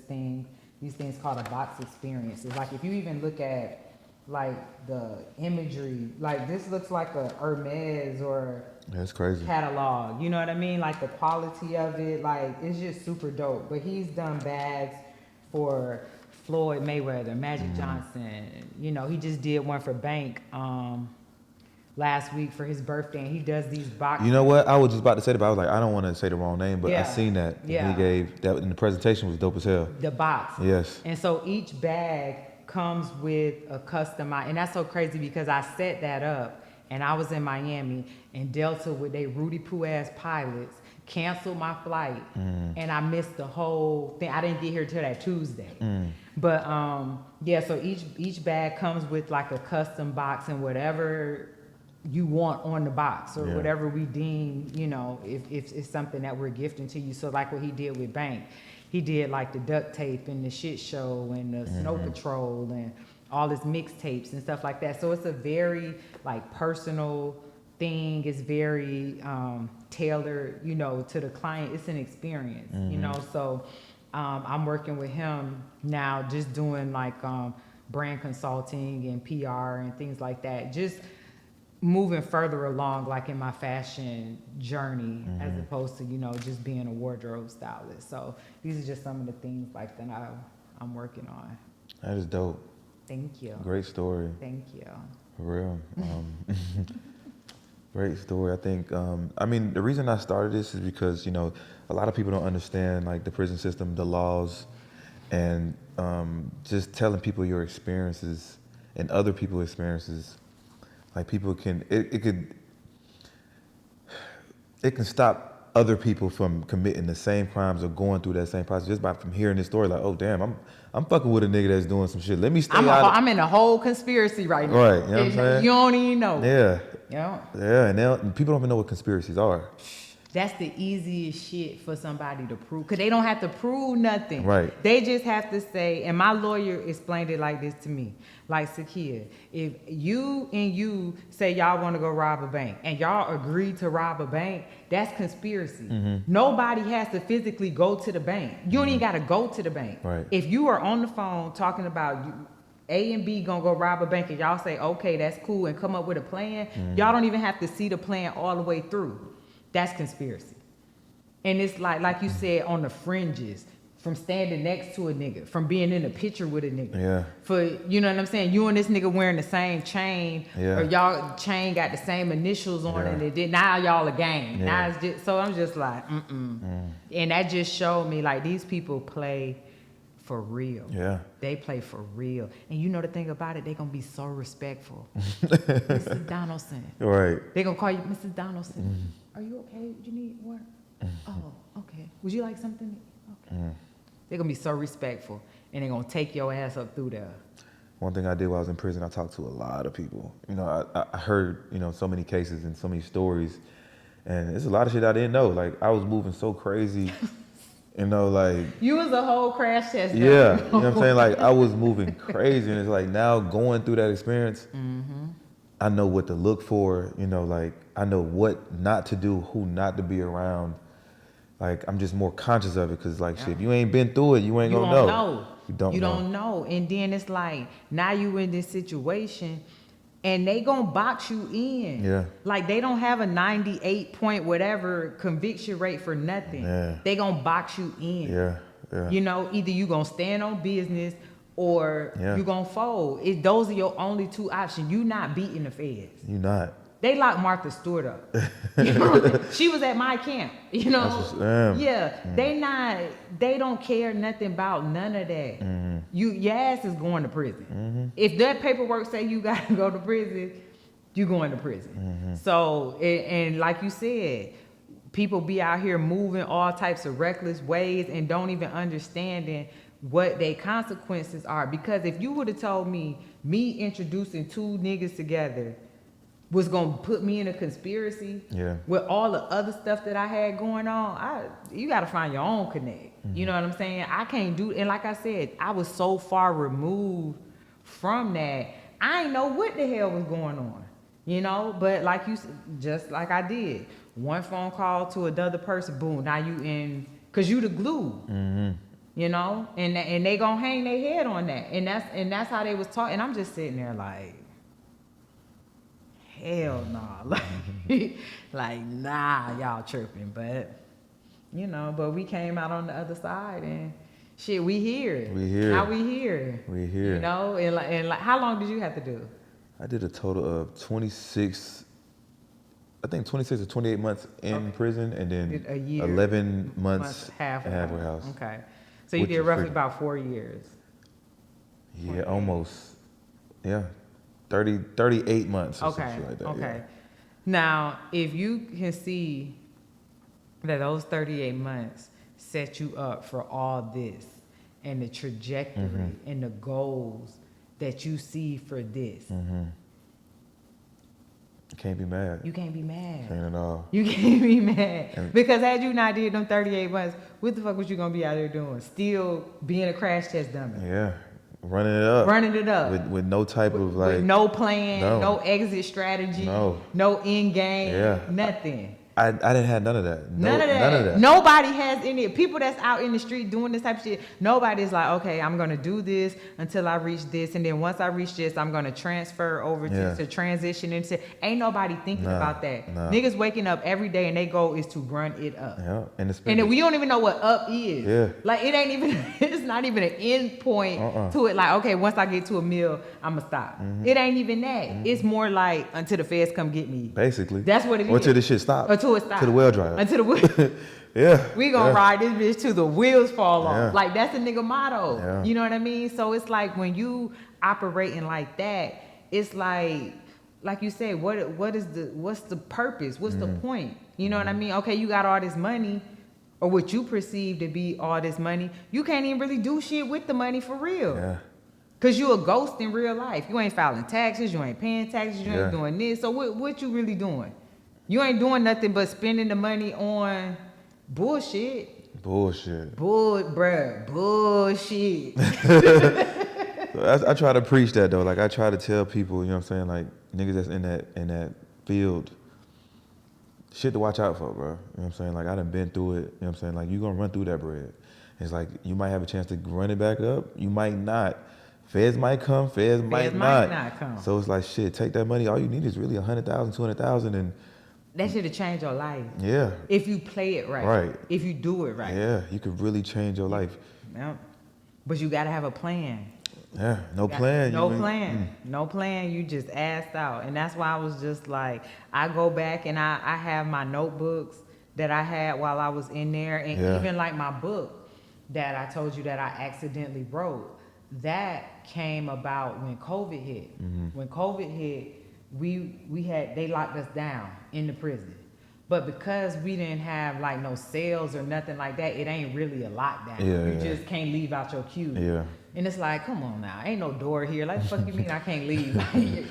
things called a box experience. It's like if you even look at like the imagery, like this looks like a Hermes or That's crazy. catalog, you know what I mean? Like the quality of it, like it's just super dope. But he's done bags for Floyd Mayweather, Magic Johnson, you know, he just did one for Bank last week for his birthday, and he does these boxes. You know what? I was just about to say that, but I was like, I don't want to say the wrong name, but I Yeah. seen that. Yeah. He gave that, and the presentation was dope as hell. The box. Yes. And so each bag comes with a customized, and that's so crazy because I set that up, and I was in Miami, and Delta with they Rudy Poo ass pilots canceled my flight, and I missed the whole thing. I didn't get here till that Tuesday. But yeah, so each bag comes with like a custom box and whatever you want on the box or whatever we deem, you know, if it's something that we're gifting to you. So like what he did with Bank, he did like the duct tape and the shit show and the Snow Patrol and all his mixtapes and stuff like that. So it's a very like personal thing. It's very tailored, you know, to the client. It's an experience, you know. So I'm working with him now, just doing like brand consulting and PR and things like that. Just moving further along, like in my fashion journey, as opposed to, you know, just being a wardrobe stylist. So these are just some of the things like that I'm working on. That is dope. Thank you. Great story. Thank you. For real. Great story. I think, I mean, the reason I started this is because, you know, a lot of people don't understand like the prison system, the laws, and just telling people your experiences and other people's experiences. Like people can, it can stop other people from committing the same crimes or going through that same process just by from hearing this story. Like, oh damn, I'm fucking with a nigga that's doing some shit. Let me stay I'm in a whole conspiracy right now. Right, you know what I'm saying? You don't even know. Yeah. Yeah. Yeah, and people don't even know what conspiracies are. That's the easiest shit for somebody to prove, because they don't have to prove nothing. Right. They just have to say, and my lawyer explained it like this to me, like Sakaya, if you say y'all want to go rob a bank and y'all agree to rob a bank, that's conspiracy. Nobody has to physically go to the bank. You don't even got to go to the bank. Right. If you are on the phone talking about you, A and B gonna go rob a bank, and y'all say, okay, that's cool, and come up with a plan, y'all don't even have to see the plan all the way through. That's conspiracy. And it's like you said, on the fringes, from standing next to a nigga, from being in a picture with a nigga. Yeah. For, you know what I'm saying? You and this nigga wearing the same chain, or y'all chain got the same initials on it, and it did. Now y'all a gang. Yeah. Now it's just, so I'm just like, And that just showed me like these people play for real. Yeah. They play for real. And you know the thing about it, they gonna be so respectful. Mrs. Donaldson. Right. They gonna call you Mrs. Donaldson. Are you okay? Do you need work? Oh, okay. Would you like something? Okay. They're gonna be so respectful, and they're gonna take your ass up through there. One thing I did while I was in prison, I talked to a lot of people. You know, I heard, you know, so many cases and so many stories, and there's a lot of shit I didn't know. Like, I was moving so crazy, you know, like... You was a whole crash test. Yeah, you know what I'm saying? Like, I was moving crazy, and it's like now going through that experience, I know what to look for, you know, like, I know what not to do, who not to be around. Like, I'm just more conscious of it, because, like, shit, if you ain't been through it, you ain't gonna know. You don't know. And then it's like, now you in this situation, and they gonna box you in. Yeah. Like, they don't have a 98 point whatever conviction rate for nothing. Yeah. They gonna box you in. Yeah, yeah. You know, either you gonna stand on business or you gonna fold. Those are your only two options. You not beating the feds. You not. They locked Martha Stewart up. She was at my camp, you know. They don't care nothing about none of that. Your ass is going to prison. If that paperwork say you gotta go to prison, you going to prison. So, and like you said, people be out here moving all types of reckless ways and don't even understanding what their consequences are. Because if you would have told me introducing two niggas together was gonna put me in a conspiracy with all the other stuff that I had going on, you gotta find your own connect. You know what I'm saying? I can't do, and like I said, I was so far removed from that, I ain't know what the hell was going on. You know, but like you, just like I did, one phone call to another person, boom, now you in, cause you the glue. You know, and they gonna hang their head on that, and that's how they was talking. And I'm just sitting there like, hell nah, like nah, y'all tripping. But you know, but we came out on the other side, and shit, we here. Now we here. We here. You know, and like, how long did you have to do? I did a total of 26 I think 26 or 28 months in prison, and then A year. 11 months halfway house. Okay. So you Which did is roughly freaking- about 4 years. Yeah, almost. Yeah, 38 months or Okay. something like that. Okay. Yeah. Now, if you can see that those 38 months set you up for all this and the trajectory and the goals that you see for this, Can't be mad. you can't be mad. Can't at all. You can't be mad. And- Because had you not did them 38 months, what the fuck was you gonna be out there doing? Still being a crash test dummy. Yeah, running it up. Running it up. With no type of like. With no plan, No. no exit strategy, No. end game, Yeah. nothing. I didn't have none of that. None of that. Nobody has any. People that's out in the street doing this type of shit, nobody's like, okay, I'm going to do this until I reach this. And then once I reach this, I'm going to transfer over to transition into. Ain't nobody thinking about that. Nah. Niggas waking up every day and their goal is to run it up. Yeah, and then we don't even know what up is. Yeah. Like, it ain't even, it's not even an end point to it. Like, okay, once I get to a meal, I'm going to stop. It ain't even that. It's more like until the feds come get me. Basically. That's what it is. Or till the shit stop. Until it stops. Till the well dry up. Until the wheel. Yeah. We gonna ride this bitch till the wheels fall off. Yeah. Like, that's the nigga motto. Yeah. You know what I mean? So it's like when you operating like that, it's like you said, what's the purpose? What's the point? You know what I mean? Okay, you got all this money, or what you perceive to be all this money. You can't even really do shit with the money for real. Yeah. Cause you a ghost in real life. You ain't filing taxes, you ain't paying taxes, you ain't doing this. So what you really doing? You ain't doing nothing but spending the money on bullshit. Bullshit. Bruh, bullshit. So I try to preach that though. Like I try to tell people, you know what I'm saying, like niggas that's in that field, shit to watch out for, bro. You know what I'm saying? Like I done been through it. You know what I'm saying? Like you gonna run through that bread. It's like you might have a chance to run it back up. You might not. Feds might come. Feds might not come. So it's like shit. Take that money. All you need is really 100,000, 200,000, and that should have changed your life. yeah. If you play it right. Right. If you do it right. Yeah, you could really change your life. Yeah. But you gotta have a plan. Yeah, no plan. No plan. You just assed out. And that's why I was just like, I go back and I have my notebooks that I had while I was in there. And even like my book that I told you that I accidentally wrote, that came about when COVID hit. When COVID hit, they locked us down in the prison. But because we didn't have like no cells or nothing like that, it ain't really a lockdown. You just can't leave out your cube. Yeah. And it's like, come on now, ain't no door here. Like, the fuck you mean I can't leave? Like,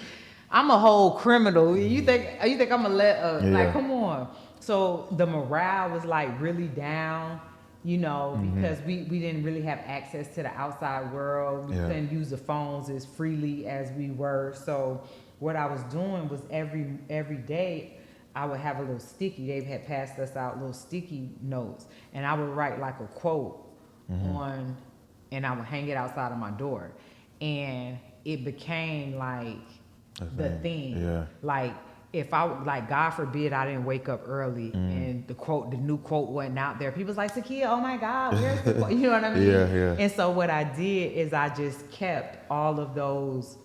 I'm a whole criminal. You think I'm gonna let like, come on. So the morale was like really down, you know, because we didn't really have access to the outside world. We couldn't use the phones as freely as we were. So what I was doing was every day I would have a little sticky. They had passed us out little sticky notes, and I would write like a quote on, and I would hang it outside of my door, and it became like the thing. Yeah. Like if I God forbid I didn't wake up early and the new quote wasn't out there. People's like, Sakaya, oh my God, where's the quote? You know what I mean? Yeah. And so what I did is I just kept all of those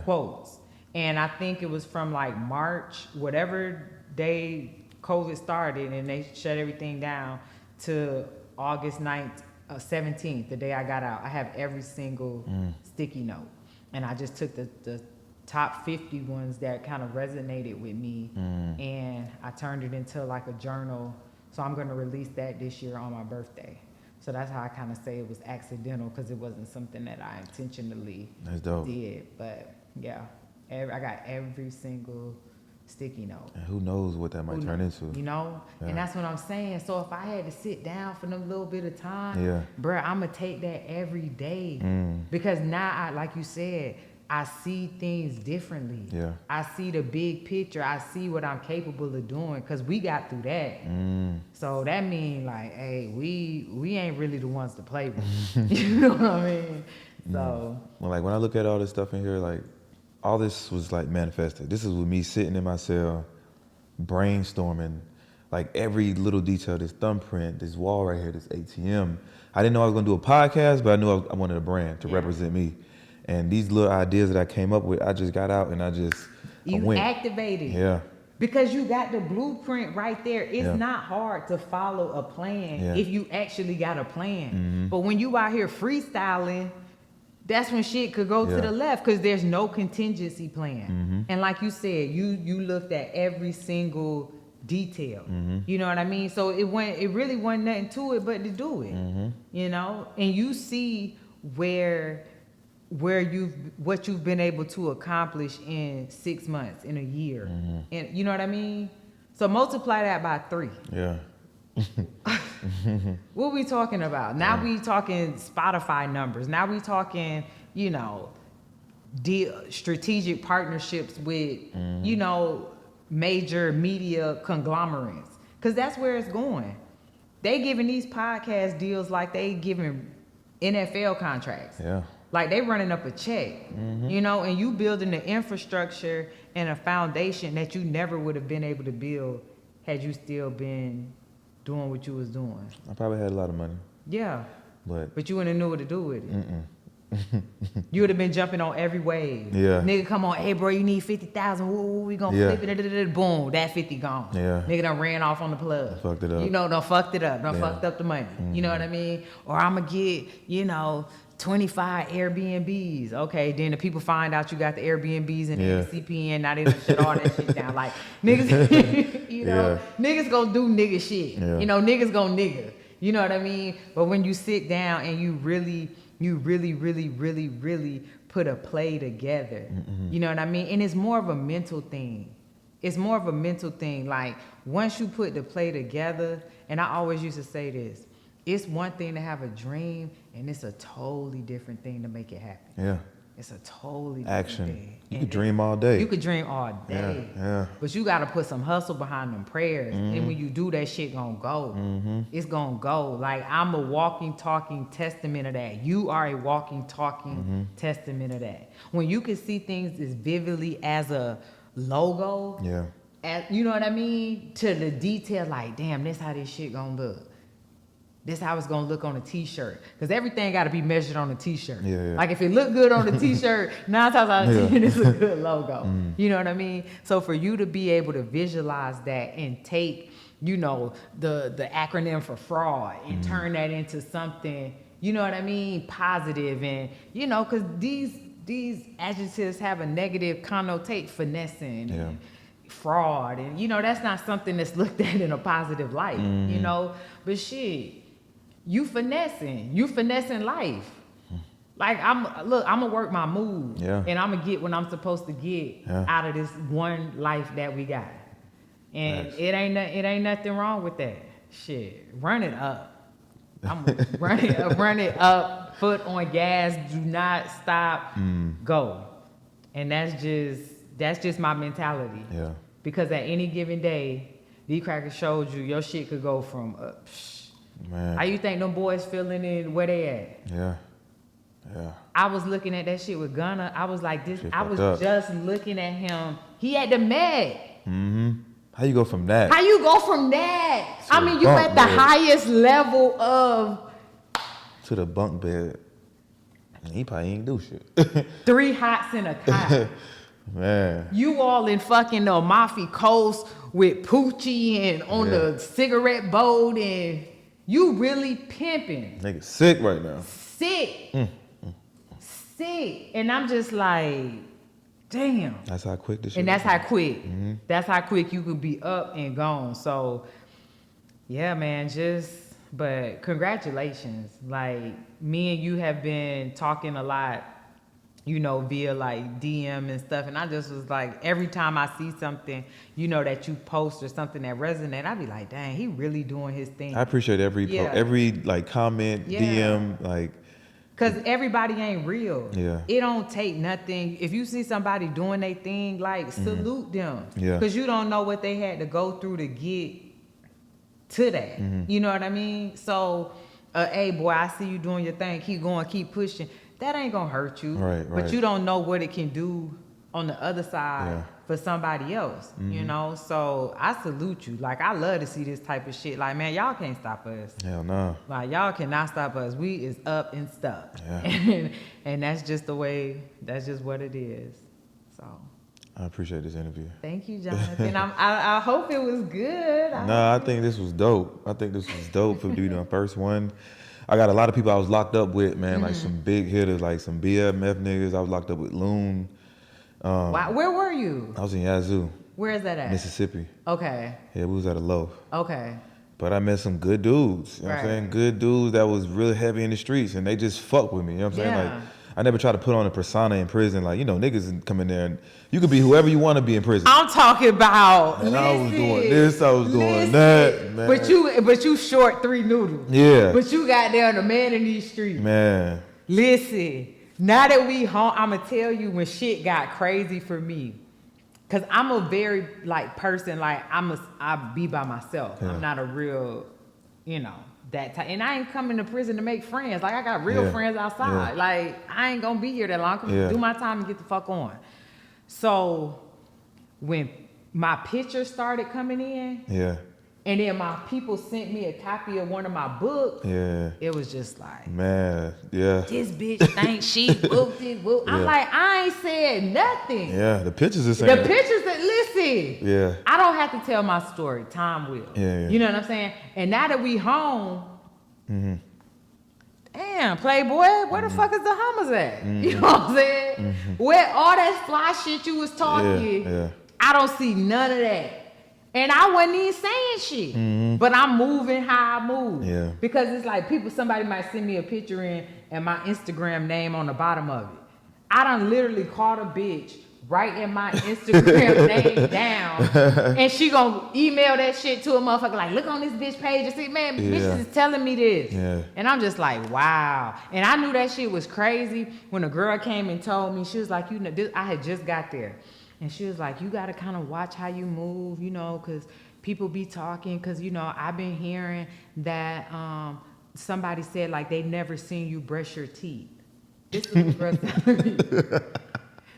quotes. And I think it was from like March, whatever day COVID started and they shut everything down, to August 9th, 17th, the day I got out. I have every single sticky note. And I just took the top 50 ones that kind of resonated with me, and I turned it into like a journal. So I'm going to release that this year on my birthday. So that's how I kind of say it was accidental, because it wasn't something that I intentionally did. But yeah, I got every single sticky note. And who knows what that might turn into. You know? Yeah. And that's what I'm saying. So if I had to sit down for them little bit of time, bruh, I'm going to take that every day. Because now, like you said, I see things differently. Yeah. I see the big picture. I see what I'm capable of doing, because we got through that. So that means like, hey, we ain't really the ones to play with. You know what I mean? So. Well, like when I look at all this stuff in here, like all this was like manifested. This is with me sitting in my cell, brainstorming, like every little detail, this thumbprint, this wall right here, this ATM. I didn't know I was gonna do a podcast, but I knew I wanted a brand to represent me. And these little ideas that I came up with, I just got out and I went. Activated. Yeah. Because you got the blueprint right there. It's Yeah. not hard to follow a plan Yeah. if you actually got a plan. Mm-hmm. But when you out here freestyling, that's when shit could go to Yeah. the left because there's no contingency plan. Mm-hmm. And like you said, you looked at every single detail. Mm-hmm. You know what I mean? So it really wasn't nothing to it but to do it. Mm-hmm. You know? And you see what you've been able to accomplish in 6 months, in a year. Mm-hmm. And you know what I mean? So multiply that by 3. Yeah. What we talking about? Now we talking Spotify numbers. Now we talking, you know, strategic partnerships with, you know, major media conglomerates. Because that's where it's going. They giving these podcast deals like they giving NFL contracts. Yeah. Like they running up a check, you know, and you building the infrastructure and a foundation that you never would have been able to build had you still been doing what you was doing. I probably had a lot of money, Yeah, but you wouldn't have knew what to do with it. You would have been jumping on every wave. Yeah. Nigga, come on, hey bro, you need 50,000. We gonna Yeah. flip it. Boom, that 50 gone. Yeah. Nigga done ran off on the plug. Fucked it up. You know, done fucked it up. Done Yeah. fucked up the money. You know what I mean? Or I'ma get, you know, 25 Airbnbs. Okay, then the people find out you got the Airbnbs and Yeah. the CPN. Now they done shut all that shit down. Like niggas, you know, niggas gonna do nigga shit. Yeah. You know, niggas gonna nigga. You know what I mean? But when you sit down and you really put a play together, you know what I mean? And it's more of a mental thing. It's more of a mental thing. Like once you put the play together, and I always used to say this, it's one thing to have a dream, and it's a totally different thing to make it happen. yeah. It's a totally different Action. thing. You And could dream all day. You could dream all day. Yeah. But you got to put some hustle behind them prayers. And when you do, that shit gonna go. It's gonna go. Like, I'm a walking, talking testament of that. You are a walking, talking testament of that. When you can see things as vividly as a logo, Yeah. you know what I mean? To the detail, like, damn, this how this shit gonna look. This how it's gonna look on a t-shirt. Because everything gotta be measured on a t-shirt. Yeah. Like if it look good on the t-shirt, 9 times out of 10, it's a good logo. You know what I mean? So for you to be able to visualize that and take, you know, the acronym for fraud and turn that into something, you know what I mean, positive. And, you know, because these adjectives have a negative connotation, finessing. Yeah. Fraud, and you know that's not something that's looked at in a positive light, you know. But shit, you finessing life. Like I'm gonna work my move, and I'm gonna get what I'm supposed to get out of this one life that we got. And it ain't nothing wrong with that. Shit, run it up. I'm run it up. Foot on gas. Do not stop. Go. And that's just my mentality. Yeah. Because at any given day, D-Cracker showed you your shit could go from Man. how you think them boys feeling in where they at? Yeah. Yeah. I was looking at that shit with Gunna. I was like this. Shit I was fucked up. just looking at him. He had the Med. How you go from that? How you go from that? I mean, you bunk at the bed. highest level of To the bunk bed. He probably ain't do shit. 3 hots in a cot. Man. You all in fucking the Amalfi Coast with Poochie and on the cigarette boat, and you really pimping. Nigga sick right now. Sick. Sick. And I'm just like, damn. That's how quick this shit And that's is. how quick. That's how quick you could be up and gone. So, yeah, man, but congratulations. Like, me and you have been talking a lot, you know, via like DM and stuff. And I just was like, every time I see something, you know, that you post or something that resonates, I be like, dang, he really doing his thing. I appreciate every every like comment, DM, like. Cause everybody ain't real. Yeah. It don't take nothing. If you see somebody doing their thing, like salute them. Yeah. Cause you don't know what they had to go through to get to that. You know what I mean? So, hey boy, I see you doing your thing. Keep going, keep pushing. That ain't gonna hurt you. Right. But you don't know what it can do on the other side for somebody else. You know? So I salute you. Like, I love to see this type of shit. Like, man, y'all can't stop us. Hell no. Like, y'all cannot stop us. We is up and stuck. Yeah. And that's just the way, that's just what it is. So. I appreciate this interview. Thank you, Jonathan. I hope it was good. I think this was dope. I think this was dope for doing the first one. I got a lot of people I was locked up with, man, like some big hitters, like some BMF niggas. I was locked up with Loon. Wow. Where were you? I was in Yazoo. Where is that at? Mississippi. Okay. Yeah, we was at a low. Okay. But I met some good dudes. You know what I'm saying? Good dudes that was really heavy in the streets, and they just fuck with me. You know what I'm saying? Like, I never try to put on a persona in prison. Like, niggas come in there and you could be whoever you want to be in prison. I'm talking about. And I was doing this, I was doing that, man. But you short 3 noodles. Yeah. But you got down the man in these streets. Man. Listen, now that we home, I'ma tell you when shit got crazy for me. Cause I'm a very person, I be by myself. Yeah. I'm not a real, that type. And I ain't coming to prison to make friends. Like I got real friends outside. Yeah. Like I ain't gonna be here that long. Do my time and get the fuck on. So when my pictures started coming in, and then my people sent me a copy of one of my books, it was just like, man, this bitch thinks she booked it. I'm like, I ain't said nothing. Yeah, the pictures are saying. The pictures that, listen. Yeah. I don't have to tell my story. Time will. Yeah. You know what I'm saying? And now that we home, damn, Playboy, where the fuck is the Hummers at? You know what I'm saying? Where all that fly shit you was talking, I don't see none of that. And I wasn't even saying shit. But I'm moving how I move. Yeah. Because it's like somebody might send me a picture and my Instagram name on the bottom of it. I done literally called a bitch writing my Instagram name down. And she gonna email that shit to a motherfucker like, look on this bitch page and see, man, bitches is telling me this. Yeah. And I'm just like, wow. And I knew that shit was crazy when a girl came and told me, she was like, I had just got there. And she was like, you got to kind of watch how you move, because people be talking. Because, I've been hearing that somebody said, like, they never seen you brush your teeth. This was the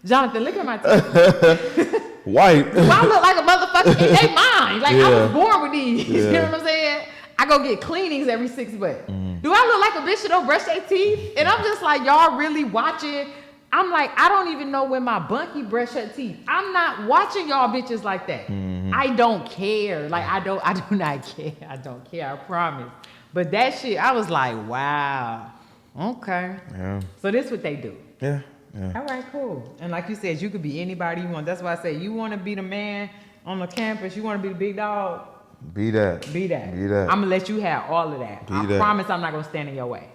Jonathan, look at my teeth. White. Do I look like a motherfucker? They mine. Like, I was born with these. You know what I'm saying? I go get cleanings every 6 months. Do I look like a bitch that don't brush their teeth? And I'm just like, y'all really watching? I'm like, I don't even know when my bunkie brush her teeth. I'm not watching y'all bitches like that. I don't care. Like, I do not care. I don't care, I promise. But that shit, I was like, wow. Okay. Yeah. So this what they do. Yeah. All right, cool. And like you said, you could be anybody you want. That's why I say you want to be the man on the campus. You want to be the big dog. Be that. Be that. Be that. I'm going to let you have all of that. I promise I'm not going to stand in your way.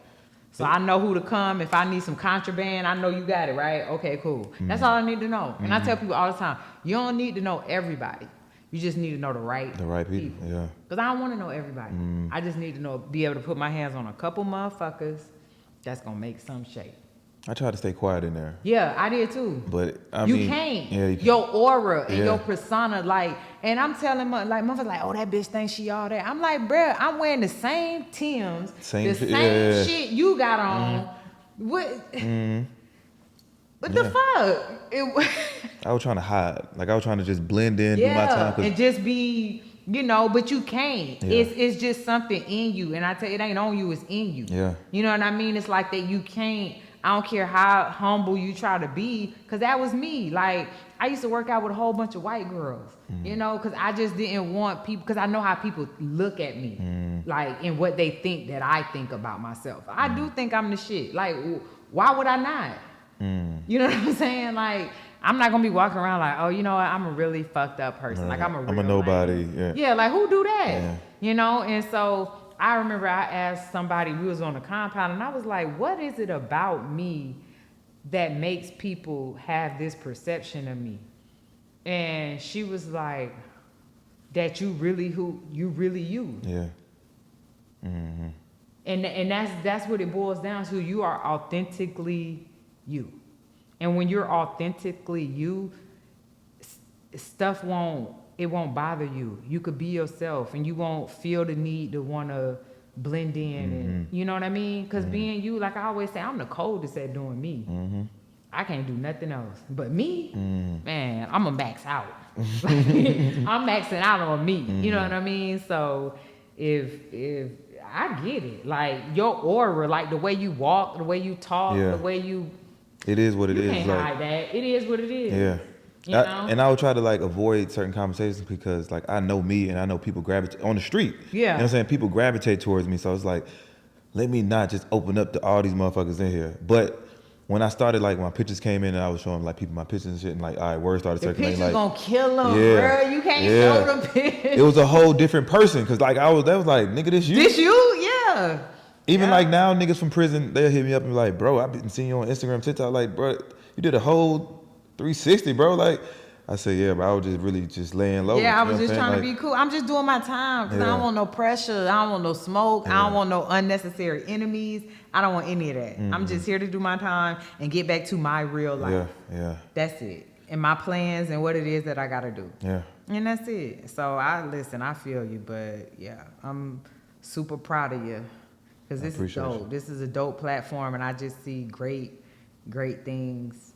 So I know who to come. If I need some contraband, I know you got it, right? Okay, cool. That's all I need to know. And I tell people all the time, you don't need to know everybody. You just need to know the right people. Yeah. Because I don't want to know everybody. I just need to be able to put my hands on a couple motherfuckers that's going to make some shape. I try to stay quiet in there. Yeah, I did too. But you can't. Yeah, you can't. Your aura and your persona, and I'm telling motherfuckers like, oh, that bitch thinks she all that. I'm like, bruh, I'm wearing the same Timbs, the same shit you got on. What? What the fuck? I was trying to hide. Like I was trying to just blend in, do my time. And just be, but you can't. Yeah. It's just something in you. And I tell you, it ain't on you, it's in you. Yeah. You know what I mean? It's like that you can't. I don't care how humble you try to be, because that was me. Like, I used to work out with a whole bunch of white girls, because I just didn't want people, because I know how people look at me, like, and what they think that I think about myself. I do think I'm the shit. Like, why would I not? You know what I'm saying? Like, I'm not going to be walking around like, oh, you know what? I'm a really fucked up person. Like, I'm a nobody. Yeah, like, who do that? Yeah. And so I remember I asked somebody, we was on a compound, and I was like, what is it about me that makes people have this perception of me? And she was like, that you really you. Yeah. Mm-hmm. And that's what it boils down to. You are authentically you. And when you're authentically you, stuff won't bother you. You could be yourself, and you won't feel the need to want to blend in. And you know what I mean? Because being you, like I always say, I'm the coldest at doing me. I can't do nothing else. But me, man, I'm a max out. I'm maxing out on me. You know what I mean? So if I get it, like your aura, like the way you walk, the way you talk, the way you. It is what it is. You can't hide that. It is what it is. Yeah. You know? And I would try to like avoid certain conversations because like I know me and I know people gravitate on the street. Yeah. You know what I'm saying? People gravitate towards me. So it's like, let me not just open up to all these motherfuckers in here. But when I started, like, my pictures came in and I was showing, like, people my pictures and shit, and, like, all right, word started The circulating. pictures like, gonna kill them, yeah, bro. You can't show them pictures. It was a whole different person, because, like, that was like, nigga, this you? This you? Yeah. Even, like, now, niggas from prison, they'll hit me up and be like, bro, I've been seeing you on Instagram, TikTok. Like, bro, you did a whole 360, bro. Like, I said, yeah, but I was just really just laying low. Yeah, I was just trying to be cool. I'm just doing my time because I don't want no pressure. I don't want no smoke. I don't want no unnecessary enemies. I don't want any of that. I'm just here to do my time and get back to my real life. Yeah. That's it. And my plans and what it is that I got to do. Yeah. And that's it. So I feel you, but yeah, I'm super proud of you because this is dope. You. This is a dope platform and I just see great things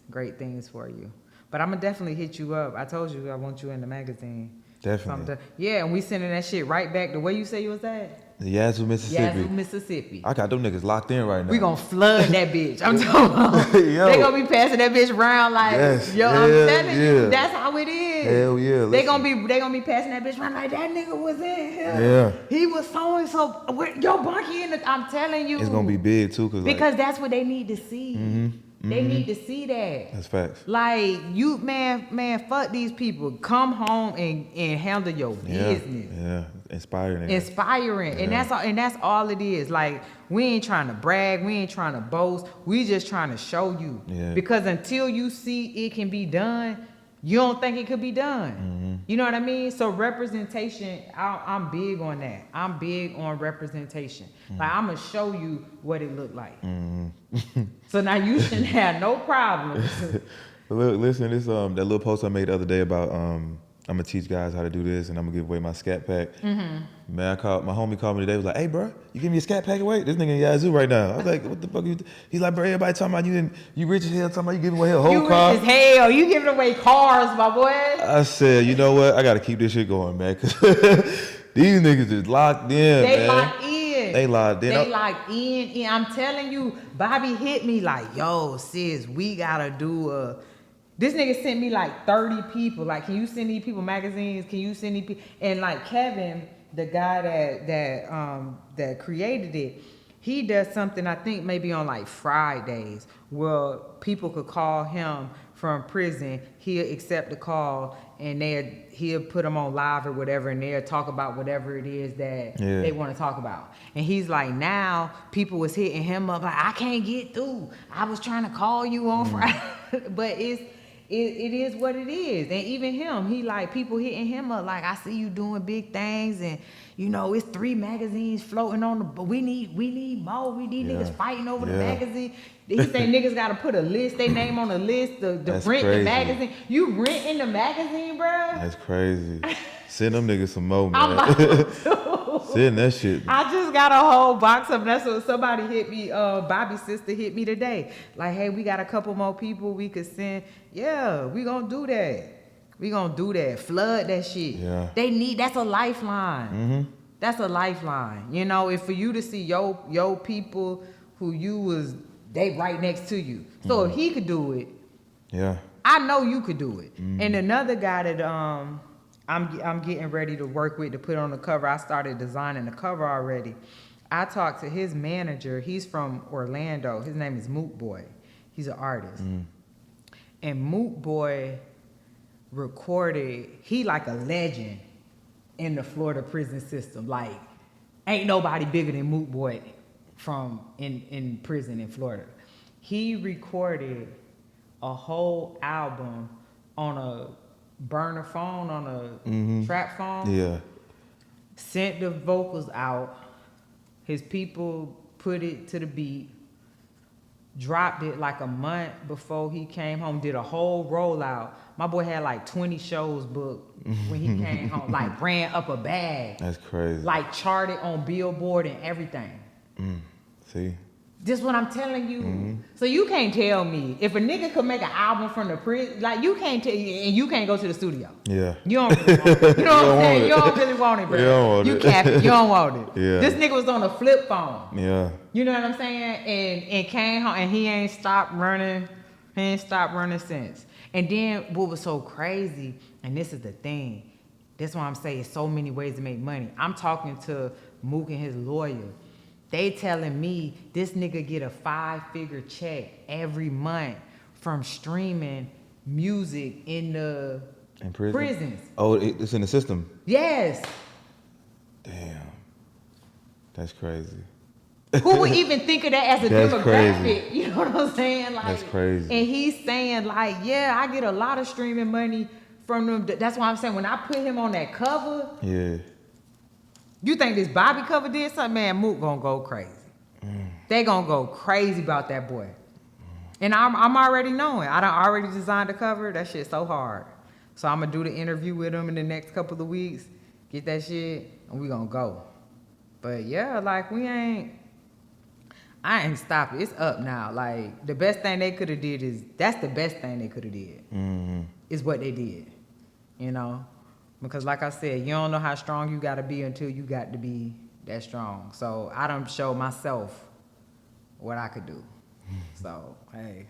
for you. But I'm gonna definitely hit you up. I told you I want you in the magazine. Definitely. Yeah, and we sending that shit right back the way you say you was at. Yazoo, Mississippi. Yazoo, Mississippi. I got them niggas locked in right now. We gonna flood that bitch. I'm talking about. They gonna be passing that bitch around like, I'm telling you, that's how it is. Hell yeah. They gonna be passing that bitch around like that nigga was in here. Yeah. He was so and so. Yo, Bunky in the. I'm telling you. It's gonna be big too, because that's what they need to see. They need to see that. That's facts. Like, you, man, fuck these people. Come home and handle your business. Yeah, inspiring. Yeah. And that's all it is. Like, we ain't trying to brag. We ain't trying to boast. We just trying to show you. Yeah. Because until you see it can be done, you don't think it could be done. You know what I mean? So representation, I'm big on that. I'm big on representation. Like, I'm going to show you what it looked like. So now you shouldn't have no problems. Look, listen, this that little post I made the other day about I'm gonna teach guys how to do this and I'm gonna give away my scat pack. Man, my homie called me today, was like, hey bro, you give me a scat pack away? This nigga in Yazoo right now. I was like, what the fuck? He's like, bro, everybody talking about you rich as hell, talking about you giving away a whole car. You rich as hell, you giving away cars, my boy. I said, you know what? I gotta keep this shit going, man. Cause these niggas is locked in, They man. locked in. They locked in. They locked in. I'm telling you, Bobby hit me like, yo, sis, we gotta do this nigga sent me like 30 people. Like, can you send these people magazines? Can you send these people? And like Kevin, the guy that created it, he does something I think maybe on like Fridays where people could call him from prison. He'll accept the call and he'll put them on live or whatever, and they'll talk about whatever it is that they want to talk about. And he's like, now people was hitting him up like, I can't get through. I was trying to call you on Friday, but it is what it is. And even him, he like, people hitting him up like, I see you doing big things, and you know, it's 3 magazines floating on but we need more. We need niggas fighting over the magazine. He say niggas gotta put a list, they name on the list, the rent the magazine. You renting the magazine, bro? That's crazy. Send them niggas some more, man. I'm about to. Send that shit. I just got a whole box of them. That's what somebody hit me, Bobby's sister hit me today. Like, hey, we got a couple more people we could send. Yeah, we gonna do that. We gonna do that. Flood that shit. Yeah. That's a lifeline. That's a lifeline. You know, if for you to see your people who they right next to you. So if he could do it, I know you could do it. And another guy that I'm getting ready to work with to put on the cover. I started designing the cover already. I talked to his manager. He's from Orlando. His name is Moot Boy. He's an artist. And Moot Boy recorded, he like a legend in the Florida prison system. Like, ain't nobody bigger than Moot Boy from in prison in Florida. He recorded a whole album on a burner phone, on a trap phone. Yeah. Sent the vocals out. His people put it to the beat. Dropped it like a month before he came home. Did a whole rollout. My boy had like 20 shows booked when he came home. Like, ran up a bag. That's crazy. Like, charted on Billboard and everything. See? This what I'm telling you. So you can't tell me if a nigga could make an album from the prison, like, you can't tell you, and you can't go to the studio. Yeah. You don't really want it. You know what I'm saying? You don't really want it, bro. You don't want it. cap it. You don't want it. Yeah. This nigga was on a flip phone. Yeah. You know what I'm saying? And came home and he ain't stopped running. He ain't stopped running since. And then what was so crazy, and this is the thing, that's why I'm saying so many ways to make money. I'm talking to Mook and his lawyer. They telling me this nigga get a 5-figure check every month from streaming music in the prisons. Oh, it's in the system. Yes. Damn. That's crazy. Who would even think of that as a That's demographic? crazy. You know what I'm saying? Like, that's crazy. And he's saying like, yeah, I get a lot of streaming money from them. That's why I'm saying when I put him on that cover, yeah. You think this Bobby cover did something? Man, Mook gonna go crazy. They gonna go crazy about that boy. And I'm already knowing. I done already designed the cover. That shit so hard. So I'm gonna do the interview with him in the next couple of weeks. Get that shit, and we gonna go. But yeah, like I ain't stopping. It's up now. Like the best thing they could have did that's the best thing they could have did. Is what they did. You know? Because like I said, you don't know how strong you gotta be until you got to be that strong. So I done showed myself what I could do. So, hey.